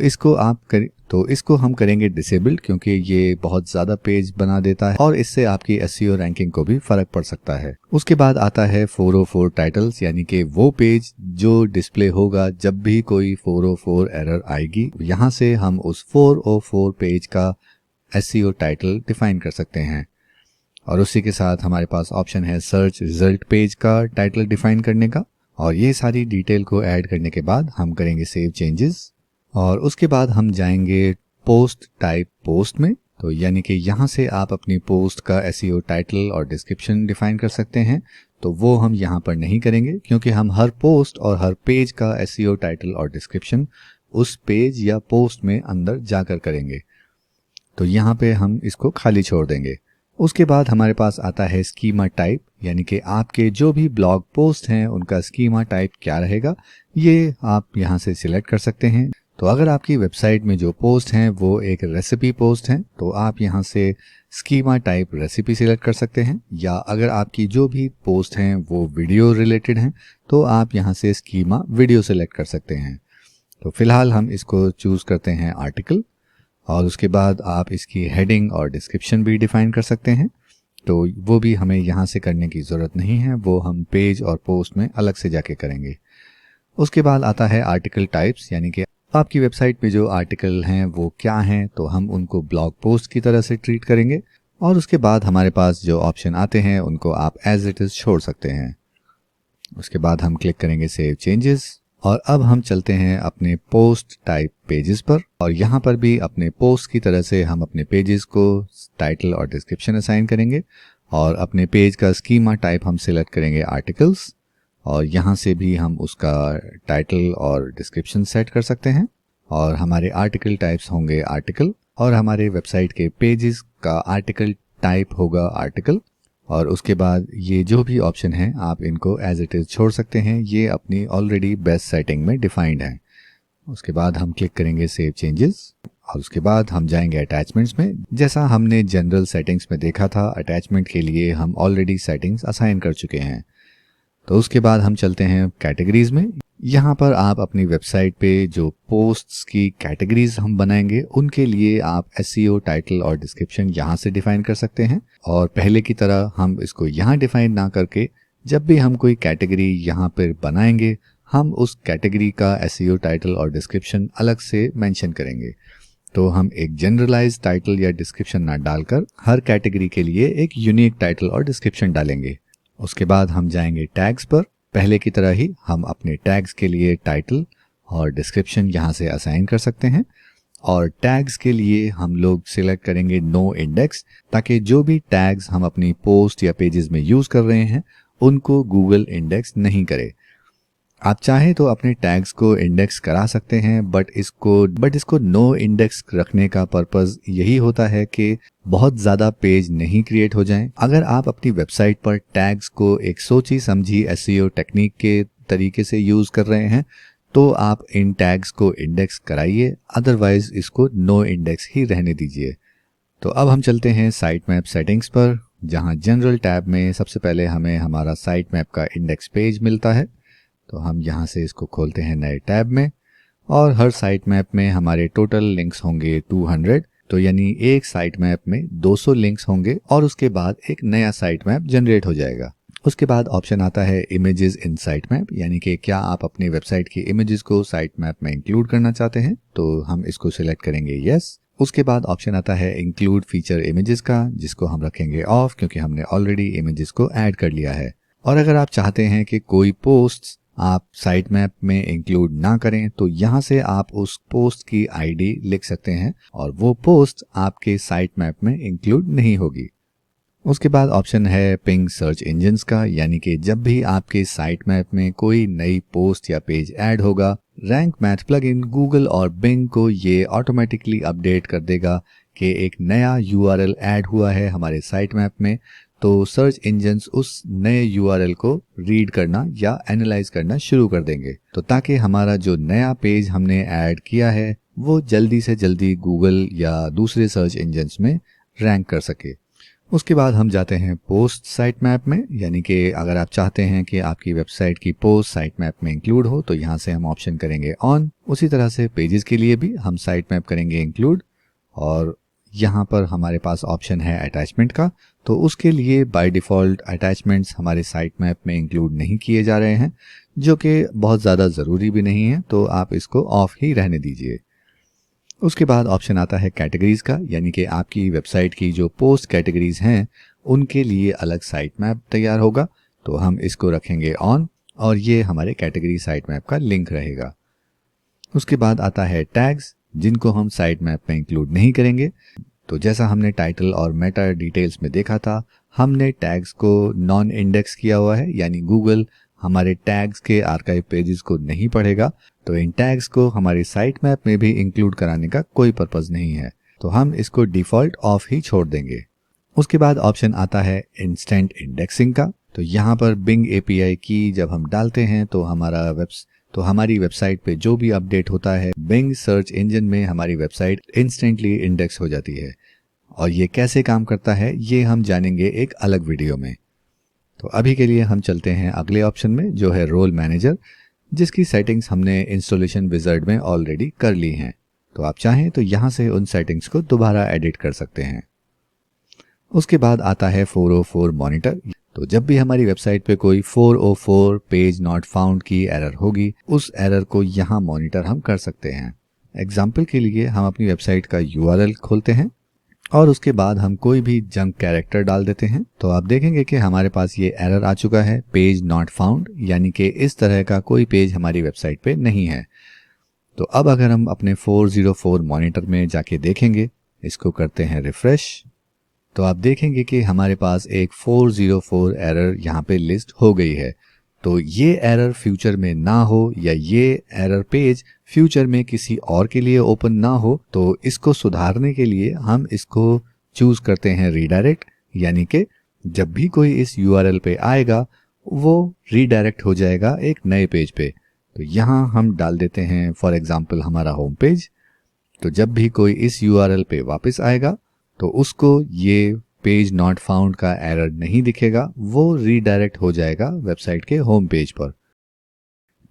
इसको हम करेंगे डिसेबल, क्योंकि ये बहुत ज़्यादा पेज बना देता है और इससे आपकी एसईओ रैंकिंग को भी फर्क पड़ सकता है। उसके बाद आता है 404 टाइटल्स, यानी कि वो पेज जो डिस्प्ले होगा जब भी कोई 404 एरर आएगी। यहाँ से हम उस 404 पेज का एसईओ टाइटल डिफाइन कर सकते हैं। और उसी के साथ हमारे पास ऑप्शन है सर्च रिजल्ट पेज का टाइटल डिफाइन करने का। और ये सारी डिटेल को ऐड करने के बाद हम करेंगे सेव चेंजेस और उसके बाद हम जाएंगे पोस्ट टाइप पोस्ट में। तो यानी कि यहाँ से आप अपनी पोस्ट का एसईओ टाइटल और डिस्क्रिप्शन डिफाइन कर सकते हैं। तो वो हम यहाँ पर नहीं करेंगे, क्योंकि हम हर पोस्ट और हर पेज का एसईओ टाइटल और डिस्क्रिप्शन उस पेज या पोस्ट में अंदर जाकर करेंगे। तो यहाँ पे हम इसको खाली छोड़ देंगे। उसके बाद हमारे पास आता है स्कीमा टाइप, यानी कि आपके जो भी ब्लॉग पोस्ट हैं उनका स्कीमा टाइप क्या रहेगा, ये आप यहाँ से सिलेक्ट कर सकते हैं। तो अगर आपकी वेबसाइट में जो पोस्ट हैं वो एक रेसिपी पोस्ट हैं, तो आप यहाँ से स्कीमा टाइप रेसिपी सिलेक्ट कर सकते हैं। या अगर आपकी जो भी पोस्ट हैं वो वीडियो रिलेटेड हैं, तो आप यहाँ से स्कीमा वीडियो सिलेक्ट कर सकते हैं। तो फिलहाल हम इसको चूज़ करते हैं आर्टिकल, और उसके बाद आप इसकी हेडिंग और डिस्क्रिप्शन भी डिफाइन कर सकते हैं। तो वो भी हमें यहाँ से करने की ज़रूरत नहीं है, वो हम पेज और पोस्ट में अलग से जाके करेंगे। उसके बाद आता है आर्टिकल टाइप्स, यानी कि आपकी वेबसाइट पे जो आर्टिकल हैं वो क्या हैं, तो हम उनको ब्लॉग पोस्ट की तरह से ट्रीट करेंगे। और उसके बाद हमारे पास जो ऑप्शन आते हैं उनको आप एज इट इज़ छोड़ सकते हैं। उसके बाद हम क्लिक करेंगे सेव चेंजेस और अब हम चलते हैं अपने पोस्ट टाइप पेजेस पर। और यहाँ पर भी अपने पोस्ट की तरह से हम अपने पेजेस को टाइटल और डिस्क्रिप्शन असाइन करेंगे और अपने पेज का स्कीमा टाइप हम सिलेक्ट करेंगे आर्टिकल्स, और यहाँ से भी हम उसका टाइटल और डिस्क्रिप्शन सेट कर सकते हैं। और हमारे आर्टिकल टाइप्स होंगे आर्टिकल, और हमारे वेबसाइट के पेजेस का आर्टिकल टाइप होगा आर्टिकल। और उसके बाद ये जो भी ऑप्शन हैं आप इनको एज इट इज़ छोड़ सकते हैं, ये अपनी ऑलरेडी बेस्ट सेटिंग में डिफाइंड है। उसके बाद हम क्लिक करेंगे सेव चेंजेस और उसके बाद हम जाएंगे अटैचमेंट्स में। जैसा हमने जनरल सेटिंग्स में देखा था, अटैचमेंट के लिए हम ऑलरेडी सेटिंग्स असाइन कर चुके हैं। तो उसके बाद हम चलते हैं कैटेगरीज में। यहाँ पर आप अपनी वेबसाइट पे जो पोस्ट्स की कैटेगरीज हम बनाएंगे उनके लिए आप एसईओ टाइटल और डिस्क्रिप्शन यहाँ से डिफाइन कर सकते हैं। और पहले की तरह हम इसको यहाँ डिफाइन ना करके जब भी हम कोई कैटेगरी यहाँ पर बनाएंगे हम उस कैटेगरी का एसईओ टाइटल और डिस्क्रिप्शन अलग से मेंशन करेंगे। तो हम एक जनरलाइज टाइटल या डिस्क्रिप्शन ना डालकर हर कैटेगरी के लिए एक यूनिक टाइटल और डिस्क्रिप्शन डालेंगे। उसके बाद हम जाएंगे टैग्स पर। पहले की तरह ही हम अपने टैग्स के लिए टाइटल और डिस्क्रिप्शन यहाँ से असाइन कर सकते हैं। और टैग्स के लिए हम लोग सिलेक्ट करेंगे नो इंडेक्स, ताकि जो भी टैग्स हम अपनी पोस्ट या पेजेस में यूज़ कर रहे हैं उनको गूगल इंडेक्स नहीं करे। आप चाहें तो अपने टैग्स को इंडेक्स करा सकते हैं, बट इसको नो इंडेक्स रखने का पर्पस यही होता है कि बहुत ज़्यादा पेज नहीं क्रिएट हो जाएं। अगर आप अपनी वेबसाइट पर टैग्स को एक सोची समझी एसईओ टेक्निक के तरीके से यूज़ कर रहे हैं तो आप इन टैग्स को इंडेक्स कराइए, अदरवाइज इसको नो इंडेक्स ही रहने दीजिए। तो अब हम चलते हैं साइट मैप सेटिंग्स पर, जहाँ जनरल टैब में सबसे पहले हमें हमारा साइट मैप का इंडेक्स पेज मिलता है। तो हम यहाँ से इसको खोलते हैं नए टैब में और हर साइट मैप में हमारे टोटल लिंक्स होंगे 200। तो यानी एक साइट मैप में 200 लिंक्स होंगे और उसके बाद एक नया साइट मैप जनरेट हो जाएगा। उसके बाद ऑप्शन आता है इमेजेस इन साइट मैप, यानी कि क्या आप अपनी वेबसाइट की इमेजेस को साइट मैप में इंक्लूड करना चाहते हैं, तो हम इसको सिलेक्ट करेंगे यस। उसके बाद ऑप्शन आता है इंक्लूड फीचर इमेजेस का, जिसको हम रखेंगे ऑफ, क्योंकि हमने ऑलरेडी इमेजेस को ऐड कर लिया है। और अगर आप चाहते हैं कि कोई पोस्ट आप साइट मैप में इंक्लूड ना करें तो यहाँ से आप उस पोस्ट की आईडी लिख सकते हैं और वो पोस्ट आपके साइट मैप में इंक्लूड नहीं होगी। उसके बाद ऑप्शन है पिंग सर्च इंजन्स का, यानी कि जब भी आपके साइट मैप में कोई नई पोस्ट या पेज ऐड होगा, रैंक मैथ प्लगइन गूगल और बिंग को ये ऑटोमेटिकली अपडेट कर देगा कि एक नया यूआरएल ऐड हुआ है हमारे साइट मैप में। तो सर्च इंजन्स उस नए यूआरएल को रीड करना या एनालाइज करना शुरू कर देंगे, तो ताकि हमारा जो नया पेज हमने ऐड किया है वो जल्दी से जल्दी गूगल या दूसरे सर्च इंजन्स में रैंक कर सके। उसके बाद हम जाते हैं पोस्ट साइट मैप में, यानी कि अगर आप चाहते हैं कि आपकी वेबसाइट की पोस्ट साइट मैप में इंक्लूड हो तो यहाँ से हम ऑप्शन करेंगे ऑन। उसी तरह से पेजेस के लिए भी हम साइट मैप करेंगे इंक्लूड, और यहाँ पर हमारे पास ऑप्शन है अटैचमेंट का, तो उसके लिए बाय डिफ़ॉल्ट अटैचमेंट्स हमारे साइट मैप में इंक्लूड नहीं किए जा रहे हैं, जो कि बहुत ज़्यादा ज़रूरी भी नहीं है, तो आप इसको ऑफ ही रहने दीजिए। उसके बाद ऑप्शन आता है कैटेगरीज का, यानी कि आपकी वेबसाइट की जो पोस्ट कैटेगरीज हैं उनके लिए अलग साइट मैप तैयार होगा, तो हम इसको रखेंगे ऑन और ये हमारे कैटेगरी साइट मैप का लिंक रहेगा। उसके बाद आता है टैग्स, जिनको हम साइट मैप में इंक्लूड नहीं करेंगे। तो जैसा हमने टाइटल और मेटा डिटेल्स में देखा था, हमने टैग्स को नॉन इंडेक्स किया हुआ है, यानी गूगल हमारे टैग्स के आर्काइव पेजेस को नहीं पढ़ेगा, तो इन टैग्स को हमारी साइट मैप में भी इंक्लूड कराने का कोई पर्पस नहीं है, तो हम इसको डिफ़ॉल्ट ऑफ ही छोड़ देंगे। उसके बाद ऑप्शन आता है इंस्टेंट इंडेक्सिंग का, तो यहाँ पर बिंग एपीआई की जब हम डालते हैं तो हमारी वेबसाइट पे जो भी अपडेट होता है बिंग सर्च इंजन में हमारी वेबसाइट इंस्टेंटली इंडेक्स हो जाती है। और ये कैसे काम करता है ये हम जानेंगे एक अलग वीडियो में। तो अभी के लिए हम चलते हैं अगले ऑप्शन में, जो है रोल मैनेजर, जिसकी सेटिंग्स हमने इंस्टॉलेशन विजार्ड में ऑलरेडी कर ली हैं। तो आप चाहें तो यहाँ से उन सेटिंग्स को दोबारा एडिट कर सकते हैं। उसके बाद आता है 404 मॉनिटर, तो जब भी हमारी वेबसाइट पे कोई 404 पेज नॉट फाउंड की एरर होगी, उस एरर को यहाँ मॉनिटर हम कर सकते हैं। एग्जाम्पल के लिए हम अपनी वेबसाइट का यूआरएल खोलते हैं और उसके बाद हम कोई भी जंक कैरेक्टर डाल देते हैं, तो आप देखेंगे कि हमारे पास ये एरर आ चुका है, पेज नॉट फाउंड, यानी कि इस तरह का कोई पेज हमारी वेबसाइट पे नहीं है। तो अब अगर हम अपने 404 मॉनिटर में जाके देखेंगे, इसको करते हैं रिफ्रेश, तो आप देखेंगे कि हमारे पास एक 404 एरर यहाँ पे लिस्ट हो गई है। तो ये एरर फ्यूचर में ना हो या ये एरर पेज फ्यूचर में किसी और के लिए ओपन ना हो, तो इसको सुधारने के लिए हम इसको चूज करते हैं रीडायरेक्ट, यानी कि जब भी कोई इस यूआरएल पे आएगा वो रीडायरेक्ट हो जाएगा एक नए पेज पे। तो यहाँ हम डाल देते हैं फॉर एग्जांपल हमारा होम पेज, तो जब भी कोई इस यूआरएल पे वापस आएगा तो उसको ये पेज नॉट फाउंड का एरर नहीं दिखेगा, वो रीडायरेक्ट हो जाएगा वेबसाइट के होम पेज पर।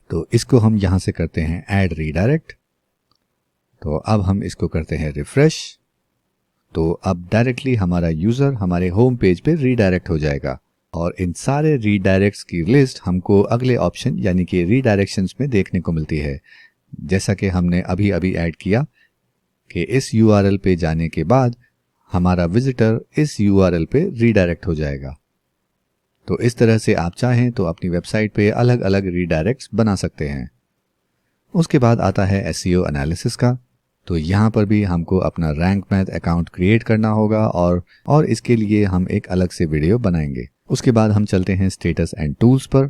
तो इसको हम यहाँ से करते हैं ऐड रीडायरेक्ट, तो अब हम इसको करते हैं रिफ्रेश, तो अब डायरेक्टली हमारा यूज़र हमारे होम पेज पे रीडायरेक्ट हो जाएगा। और इन सारे रीडायरेक्ट्स की लिस्ट हमको अगले ऑप्शन यानी कि रीडायरेक्शंस में देखने को मिलती है, जैसा कि हमने अभी अभी ऐड किया कि इस यूआरएल पे जाने के बाद हमारा विजिटर इस यूआरएल पे रीडायरेक्ट हो जाएगा। तो इस तरह से आप चाहें तो अपनी वेबसाइट पे अलग अलग रीडायरेक्ट्स बना सकते हैं। उसके बाद आता है एसईओ एनालिसिस का, तो यहाँ पर भी हमको अपना रैंक मैथ अकाउंट क्रिएट करना होगा और इसके लिए हम एक अलग से वीडियो बनाएंगे। उसके बाद हम चलते हैं स्टेटस एंड टूल्स पर,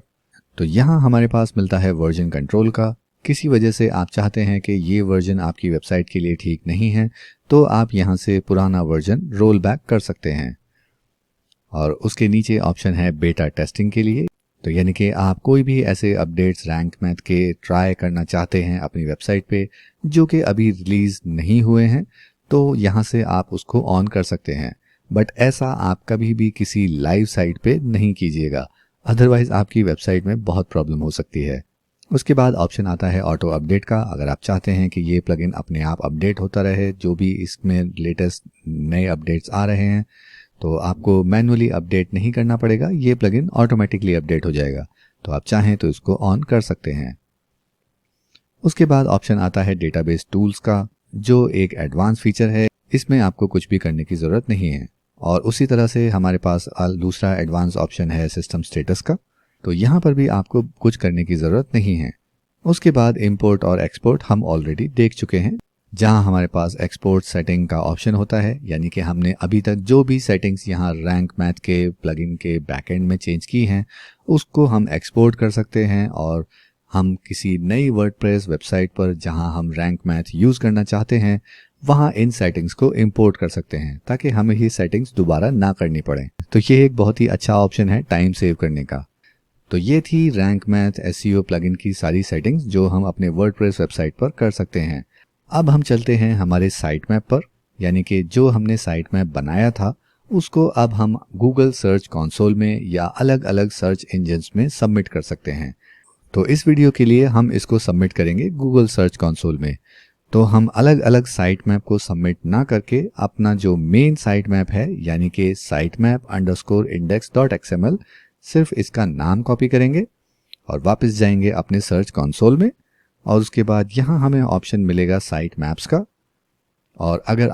तो यहाँ हमारे पास मिलता है वर्जन कंट्रोल का। किसी वजह से आप चाहते हैं कि ये वर्जन आपकी वेबसाइट के लिए ठीक नहीं है, तो आप यहाँ से पुराना वर्जन रोल बैक कर सकते हैं। और उसके नीचे ऑप्शन है बेटा टेस्टिंग के लिए, तो यानी कि आप कोई भी ऐसे अपडेट्स रैंक मैथ के ट्राई करना चाहते हैं अपनी वेबसाइट पे जो कि अभी रिलीज नहीं हुए हैं, तो यहाँ से आप उसको ऑन कर सकते हैं। बट ऐसा आप कभी भी किसी लाइव साइट पे नहीं कीजिएगा, अदरवाइज आपकी वेबसाइट में बहुत प्रॉब्लम हो सकती है। उसके बाद ऑप्शन आता है ऑटो अपडेट का। अगर आप चाहते हैं कि ये प्लगइन अपने आप अपडेट होता रहे, जो भी इसमें लेटेस्ट नए अपडेट्स आ रहे हैं, तो आपको मैन्युअली अपडेट नहीं करना पड़ेगा, ये प्लगइन ऑटोमेटिकली अपडेट हो जाएगा। तो आप चाहें तो इसको ऑन कर सकते हैं। उसके बाद ऑप्शन आता है डेटाबेस टूल्स का, जो एक एडवांस फीचर है, इसमें आपको कुछ भी करने की ज़रूरत नहीं है। और उसी तरह से हमारे पास दूसरा एडवांस ऑप्शन है सिस्टम स्टेटस का। तो यहाँ पर भी आपको कुछ करने की ज़रूरत नहीं है। उसके बाद इंपोर्ट और एक्सपोर्ट हम ऑलरेडी देख चुके हैं, जहाँ हमारे पास एक्सपोर्ट सेटिंग का ऑप्शन होता है, यानी कि हमने अभी तक जो भी सेटिंग्स यहाँ रैंक मैथ के प्लगइन के बैकएंड में चेंज की हैं उसको हम एक्सपोर्ट कर सकते हैं, और हम किसी नई वर्डप्रेस वेबसाइट पर जहाँ हम रैंक मैथ यूज़ करना चाहते हैं वहाँ इन सेटिंग्स को इंपोर्ट कर सकते हैं, ताकि हमें ये सेटिंग्स दोबारा ना करनी पड़े। तो ये एक बहुत ही अच्छा ऑप्शन है टाइम सेव करने का। तो ये थी रैंक मैथ एसईओ प्लगइन की सारी सेटिंग्स जो हम अपने वर्डप्रेस वेबसाइट पर कर सकते हैं। अब हम चलते हैं हमारे साइट मैप पर, यानी कि जो हमने साइट मैप बनाया था उसको अब हम गूगल सर्च कंसोल में या अलग अलग सर्च इंजन्स में सबमिट कर सकते हैं। तो इस वीडियो के लिए हम इसको सबमिट करेंगे गूगल सर्च कंसोल में। तो हम अलग अलग साइट मैप को सबमिट ना करके अपना जो मेन साइट मैप है, यानी कि sitemap_index.xml, सिर्फ इसका नाम कॉपी करेंगे और वापस जाएंगे अपने सर्च कंसोल में, और उसके बाद यहाँ हमें ऑप्शन मिलेगा साइट मैप्स का। और अगर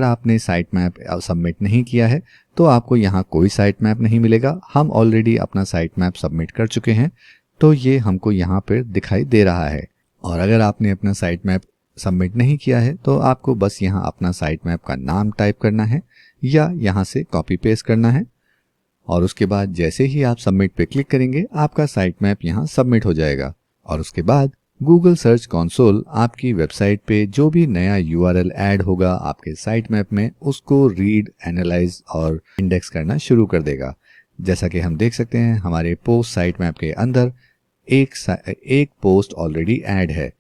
आपने साइट मैप सबमिट नहीं किया है तो आपको यहाँ कोई साइट मैप नहीं मिलेगा। हम ऑलरेडी अपना साइट मैप सबमिट कर चुके हैं, तो ये हमको यहाँ पर दिखाई दे रहा है। और अगर आपने अपना साइट मैप सबमिट नहीं किया है तो आपको बस यहाँ अपना साइट मैप का नाम टाइप करना है या यहाँ से कॉपी पेस्ट करना है, और उसके बाद जैसे ही आप सबमिट पे क्लिक करेंगे आपका साइट मैप यहाँ सबमिट हो जाएगा। और उसके बाद गूगल सर्च कंसोल आपकी वेबसाइट पे जो भी नया यूआरएल ऐड होगा आपके साइट मैप में उसको रीड, एनालाइज और इंडेक्स करना शुरू कर देगा। जैसा कि हम देख सकते हैं हमारे पोस्ट साइट मैप के अंदर एक पोस्ट ऑलरेडी ऐड है।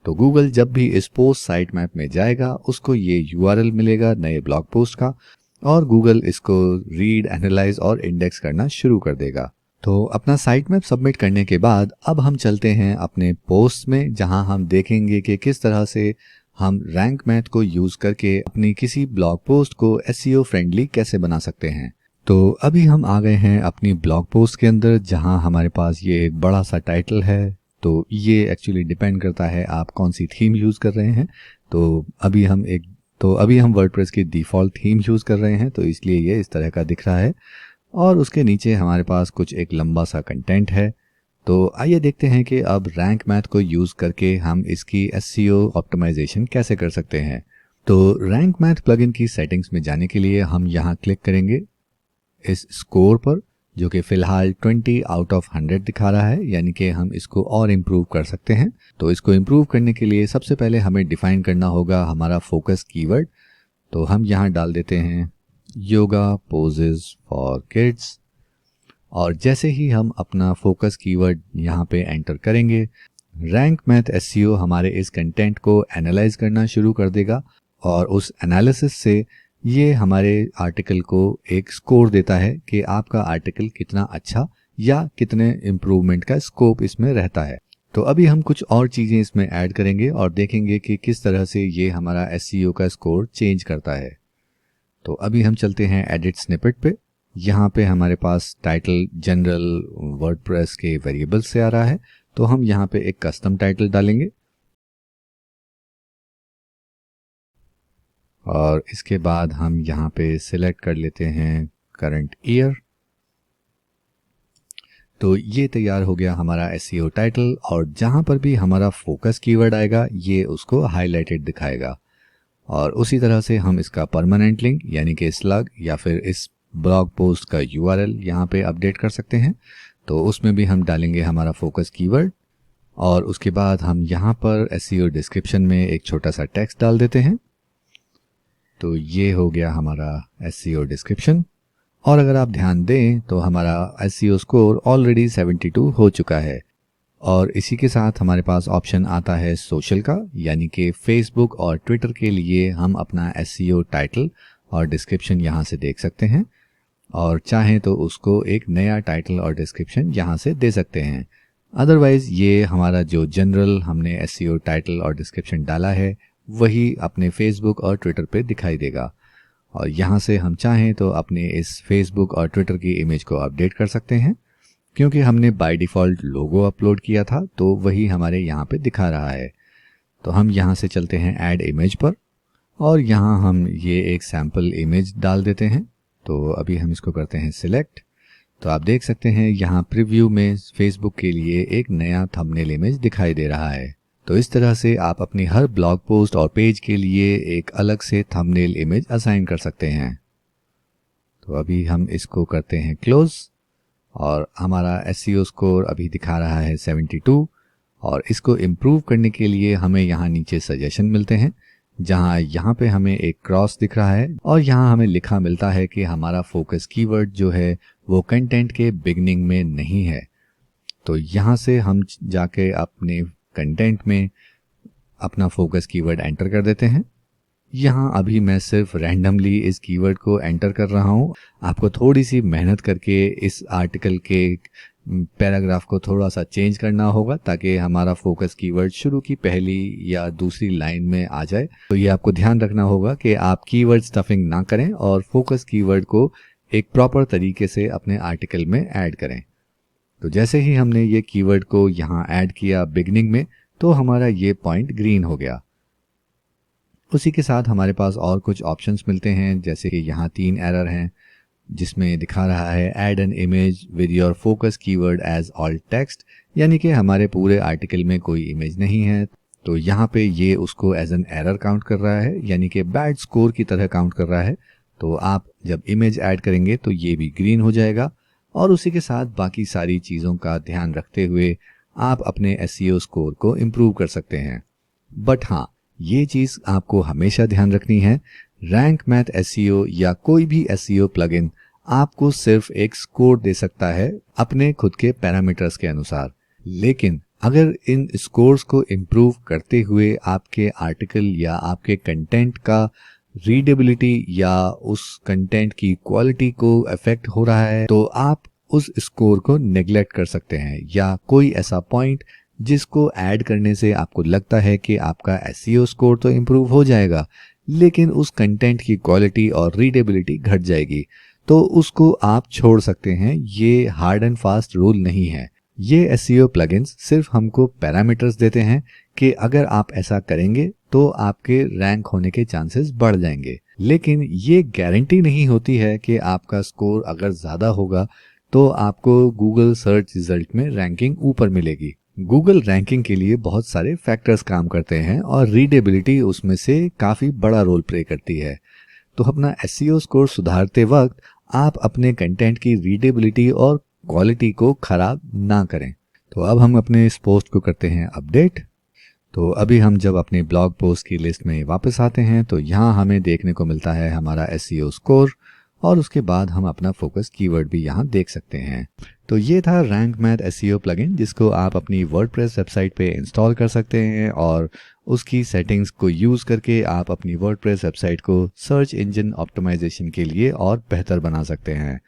तो गूगल जब भी इस पोस्ट साइट मैप में जाएगा उसको ये यूआरएल मिलेगा नए ब्लॉग पोस्ट का, और गूगल इसको रीड, एनालाइज और इंडेक्स करना शुरू कर देगा। तो अपना साइट मैप सबमिट करने के बाद अब हम चलते हैं अपने पोस्ट में, जहां हम देखेंगे कि किस तरह से हम रैंक मैथ को यूज़ करके अपनी किसी ब्लॉग पोस्ट को एसईओ फ्रेंडली कैसे बना सकते हैं। तो अभी हम आ गए हैं अपनी ब्लॉग पोस्ट के अंदर, जहां हमारे पास ये एक बड़ा सा टाइटल है। तो ये एक्चुअली डिपेंड करता है आप कौन सी थीम यूज़ कर रहे हैं। तो अभी हम वर्डप्रेस की डिफ़ॉल्ट थीम यूज़ कर रहे हैं, तो इसलिए ये इस तरह का दिख रहा है। और उसके नीचे हमारे पास कुछ एक लंबा सा कंटेंट है। तो आइए देखते हैं कि अब रैंक मैथ को यूज़ करके हम इसकी एसईओ ऑप्टिमाइजेशन कैसे कर सकते हैं। तो रैंक मैथ प्लगइन की सेटिंग्स में जाने के लिए हम यहाँ क्लिक करेंगे इस स्कोर पर, जो कि फ़िलहाल 20 आउट ऑफ 100 दिखा रहा है, यानी कि हम इसको और इम्प्रूव कर सकते हैं। तो इसको इम्प्रूव करने के लिए सबसे पहले हमें डिफ़ाइन करना होगा हमारा फोकस कीवर्ड। तो हम यहाँ डाल देते हैं योगा पोजेज फॉर किड्स, और जैसे ही हम अपना फोकस कीवर्ड यहाँ पे एंटर करेंगे रैंक मैथ एसईओ हमारे इस कंटेंट को एनालाइज करना शुरू कर देगा, और उस एनालिसिस से ये हमारे आर्टिकल को एक स्कोर देता है कि आपका आर्टिकल कितना अच्छा या कितने इम्प्रूवमेंट का स्कोप इसमें रहता है। तो अभी हम कुछ और चीज़ें इसमें ऐड करेंगे और देखेंगे कि किस तरह से ये हमारा एसईओ का स्कोर चेंज करता है। तो अभी हम चलते हैं एडिट स्निपेट पे। यहाँ पे हमारे पास टाइटल जनरल वर्डप्रेस के वेरिएबल से आ रहा है, तो हम यहाँ पे एक कस्टम टाइटल डालेंगे, और इसके बाद हम यहाँ पे सिलेक्ट कर लेते हैं करंट ईयर। तो ये तैयार हो गया हमारा एसईओ टाइटल, और जहाँ पर भी हमारा फोकस कीवर्ड आएगा ये उसको हाईलाइटेड दिखाएगा। और उसी तरह से हम इसका परमानेंट लिंक यानी कि स्लग या फिर इस ब्लॉग पोस्ट का यूआरएल यहाँ पे अपडेट कर सकते हैं। तो उसमें भी हम डालेंगे हमारा फोकस कीवर्ड, और उसके बाद हम यहाँ पर एसईओ डिस्क्रिप्शन में एक छोटा सा टेक्स्ट डाल देते हैं। तो ये हो गया हमारा एसईओ डिस्क्रिप्शन, और अगर आप ध्यान दें तो हमारा एसईओ स्कोर ऑलरेडी 72 हो चुका है। और इसी के साथ हमारे पास ऑप्शन आता है सोशल का, यानी कि फेसबुक और ट्विटर के लिए हम अपना एसईओ टाइटल और डिस्क्रिप्शन यहाँ से देख सकते हैं, और चाहें तो उसको एक नया टाइटल और डिस्क्रिप्शन यहाँ से दे सकते हैं। अदरवाइज़ ये हमारा जो जनरल हमने एसईओ टाइटल और डिस्क्रिप्शन डाला है वही अपने फेसबुक और ट्विटर पे दिखाई देगा, और यहाँ से हम चाहें तो अपने इस फेसबुक और ट्विटर की इमेज को अपडेट कर सकते हैं, क्योंकि हमने बाय डिफ़ॉल्ट लोगो अपलोड किया था तो वही हमारे यहाँ पे दिखा रहा है। तो हम यहाँ से चलते हैं ऐड इमेज पर, और यहाँ हम ये एक सैम्पल इमेज डाल देते हैं। तो अभी हम इसको करते हैं सिलेक्ट, तो आप देख सकते हैं यहाँ प्रीव्यू में फेसबुक के लिए एक नया थंबनेल इमेज दिखाई दे रहा है। तो इस तरह से आप अपनी हर ब्लॉग पोस्ट और पेज के लिए एक अलग से थंबनेल इमेज असाइन कर सकते हैं। तो अभी हम इसको करते हैं क्लोज और हमारा SEO स्कोर अभी दिखा रहा है 72 और इसको इम्प्रूव करने के लिए हमें यहाँ नीचे सजेशन मिलते हैं, जहाँ यहाँ पे हमें एक क्रॉस दिख रहा है और यहाँ हमें लिखा मिलता है कि हमारा फोकस कीवर्ड जो है वो कंटेंट के बिगनिंग में नहीं है। तो यहाँ से हम जाके अपने कंटेंट में अपना फोकस कीवर्ड एंटर कर देते हैं। यहाँ अभी मैं सिर्फ रैंडमली इस कीवर्ड को एंटर कर रहा हूँ। आपको थोड़ी सी मेहनत करके इस आर्टिकल के पैराग्राफ को थोड़ा सा चेंज करना होगा ताकि हमारा फोकस कीवर्ड शुरू की पहली या दूसरी लाइन में आ जाए। तो ये आपको ध्यान रखना होगा कि आप कीवर्ड स्टफिंग ना करें और फोकस कीवर्ड को एक प्रॉपर तरीके से अपने आर्टिकल में ऐड करें। तो जैसे ही हमने ये कीवर्ड को यहाँ ऐड किया बिगनिंग में, तो हमारा ये पॉइंट ग्रीन हो गया। उसी के साथ हमारे पास और कुछ ऑप्शंस मिलते हैं, जैसे कि यहाँ 3 एरर हैं जिसमें दिखा रहा है add an image with your focus keyword as alt text, यानी कि हमारे पूरे आर्टिकल में कोई इमेज नहीं है। तो यहाँ पे ये उसको एज एन एरर काउंट कर रहा है, यानी कि बैड स्कोर की तरह काउंट कर रहा है। तो आप जब इमेज ऐड करेंगे तो ये भी ग्रीन हो जाएगा और उसी के साथ बाकी सारी चीज़ों का ध्यान रखते हुए आप अपने SEO स्कोर को इम्प्रूव कर सकते हैं। बट हाँ, ये चीज़ आपको हमेशा ध्यान रखनी है, रैंक मैथ SEO या कोई भी SEO प्लगइन आपको सिर्फ एक स्कोर दे सकता है अपने खुद के पैरामीटर्स के अनुसार। लेकिन अगर इन स्कोर्स को इम्प्रूव करते हुए आपके आर्टिकल या आपके कंटेंट का रीडेबिलिटी या उस कंटेंट की क्वालिटी को अफेक्ट हो रहा है, तो आप उस स्कोर को नेग्लेक्ट कर सकते हैं या कोई ऐसा पॉइंट जिसको ऐड करने से आपको लगता है कि आपका SEO स्कोर तो इम्प्रूव हो जाएगा लेकिन उस कंटेंट की क्वालिटी और रीडेबिलिटी घट जाएगी, तो उसको आप छोड़ सकते हैं। ये हार्ड एंड फास्ट रूल नहीं है। ये SEO प्लगइन्स सिर्फ हमको पैरामीटर्स देते हैं कि अगर आप ऐसा करेंगे तो आपके रैंक होने के चांसेस बढ़ जाएंगे, लेकिन ये गारंटी नहीं होती है कि आपका स्कोर अगर ज़्यादा होगा तो आपको गूगल सर्च रिजल्ट में रैंकिंग ऊपर मिलेगी। गूगल रैंकिंग के लिए बहुत सारे फैक्टर्स काम करते हैं और रीडेबिलिटी उसमें से काफ़ी बड़ा रोल प्ले करती है। तो अपना SEO स्कोर सुधारते वक्त आप अपने कंटेंट की रीडेबिलिटी और क्वालिटी को खराब ना करें। तो अब हम अपने इस पोस्ट को करते हैं अपडेट। तो अभी हम जब अपने ब्लॉग पोस्ट की लिस्ट में वापस आते हैं तो यहाँ हमें देखने को मिलता है हमारा SEO स्कोर और उसके बाद हम अपना फोकस कीवर्ड भी यहाँ देख सकते हैं। तो ये था रैंक मैथ SEO प्लगइन, जिसको आप अपनी वर्डप्रेस वेबसाइट पे इंस्टॉल कर सकते हैं और उसकी सेटिंग्स को यूज़ करके आप अपनी वर्डप्रेस वेबसाइट को सर्च इंजन ऑप्टिमाइजेशन के लिए और बेहतर बना सकते हैं।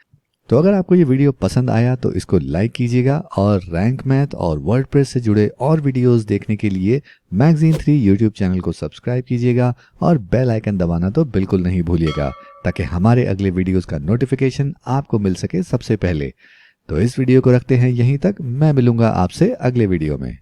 तो अगर आपको ये वीडियो पसंद आया तो इसको लाइक कीजिएगा और रैंक मैथ और वर्डप्रेस से जुड़े और वीडियोस देखने के लिए मैगजीन 3 यूट्यूब चैनल को सब्सक्राइब कीजिएगा और बेल आइकन दबाना तो बिल्कुल नहीं भूलिएगा, ताकि हमारे अगले वीडियोस का नोटिफिकेशन आपको मिल सके सबसे पहले। तो इस वीडियो को रखते हैं यहीं तक। मैं मिलूंगा आपसे अगले वीडियो में।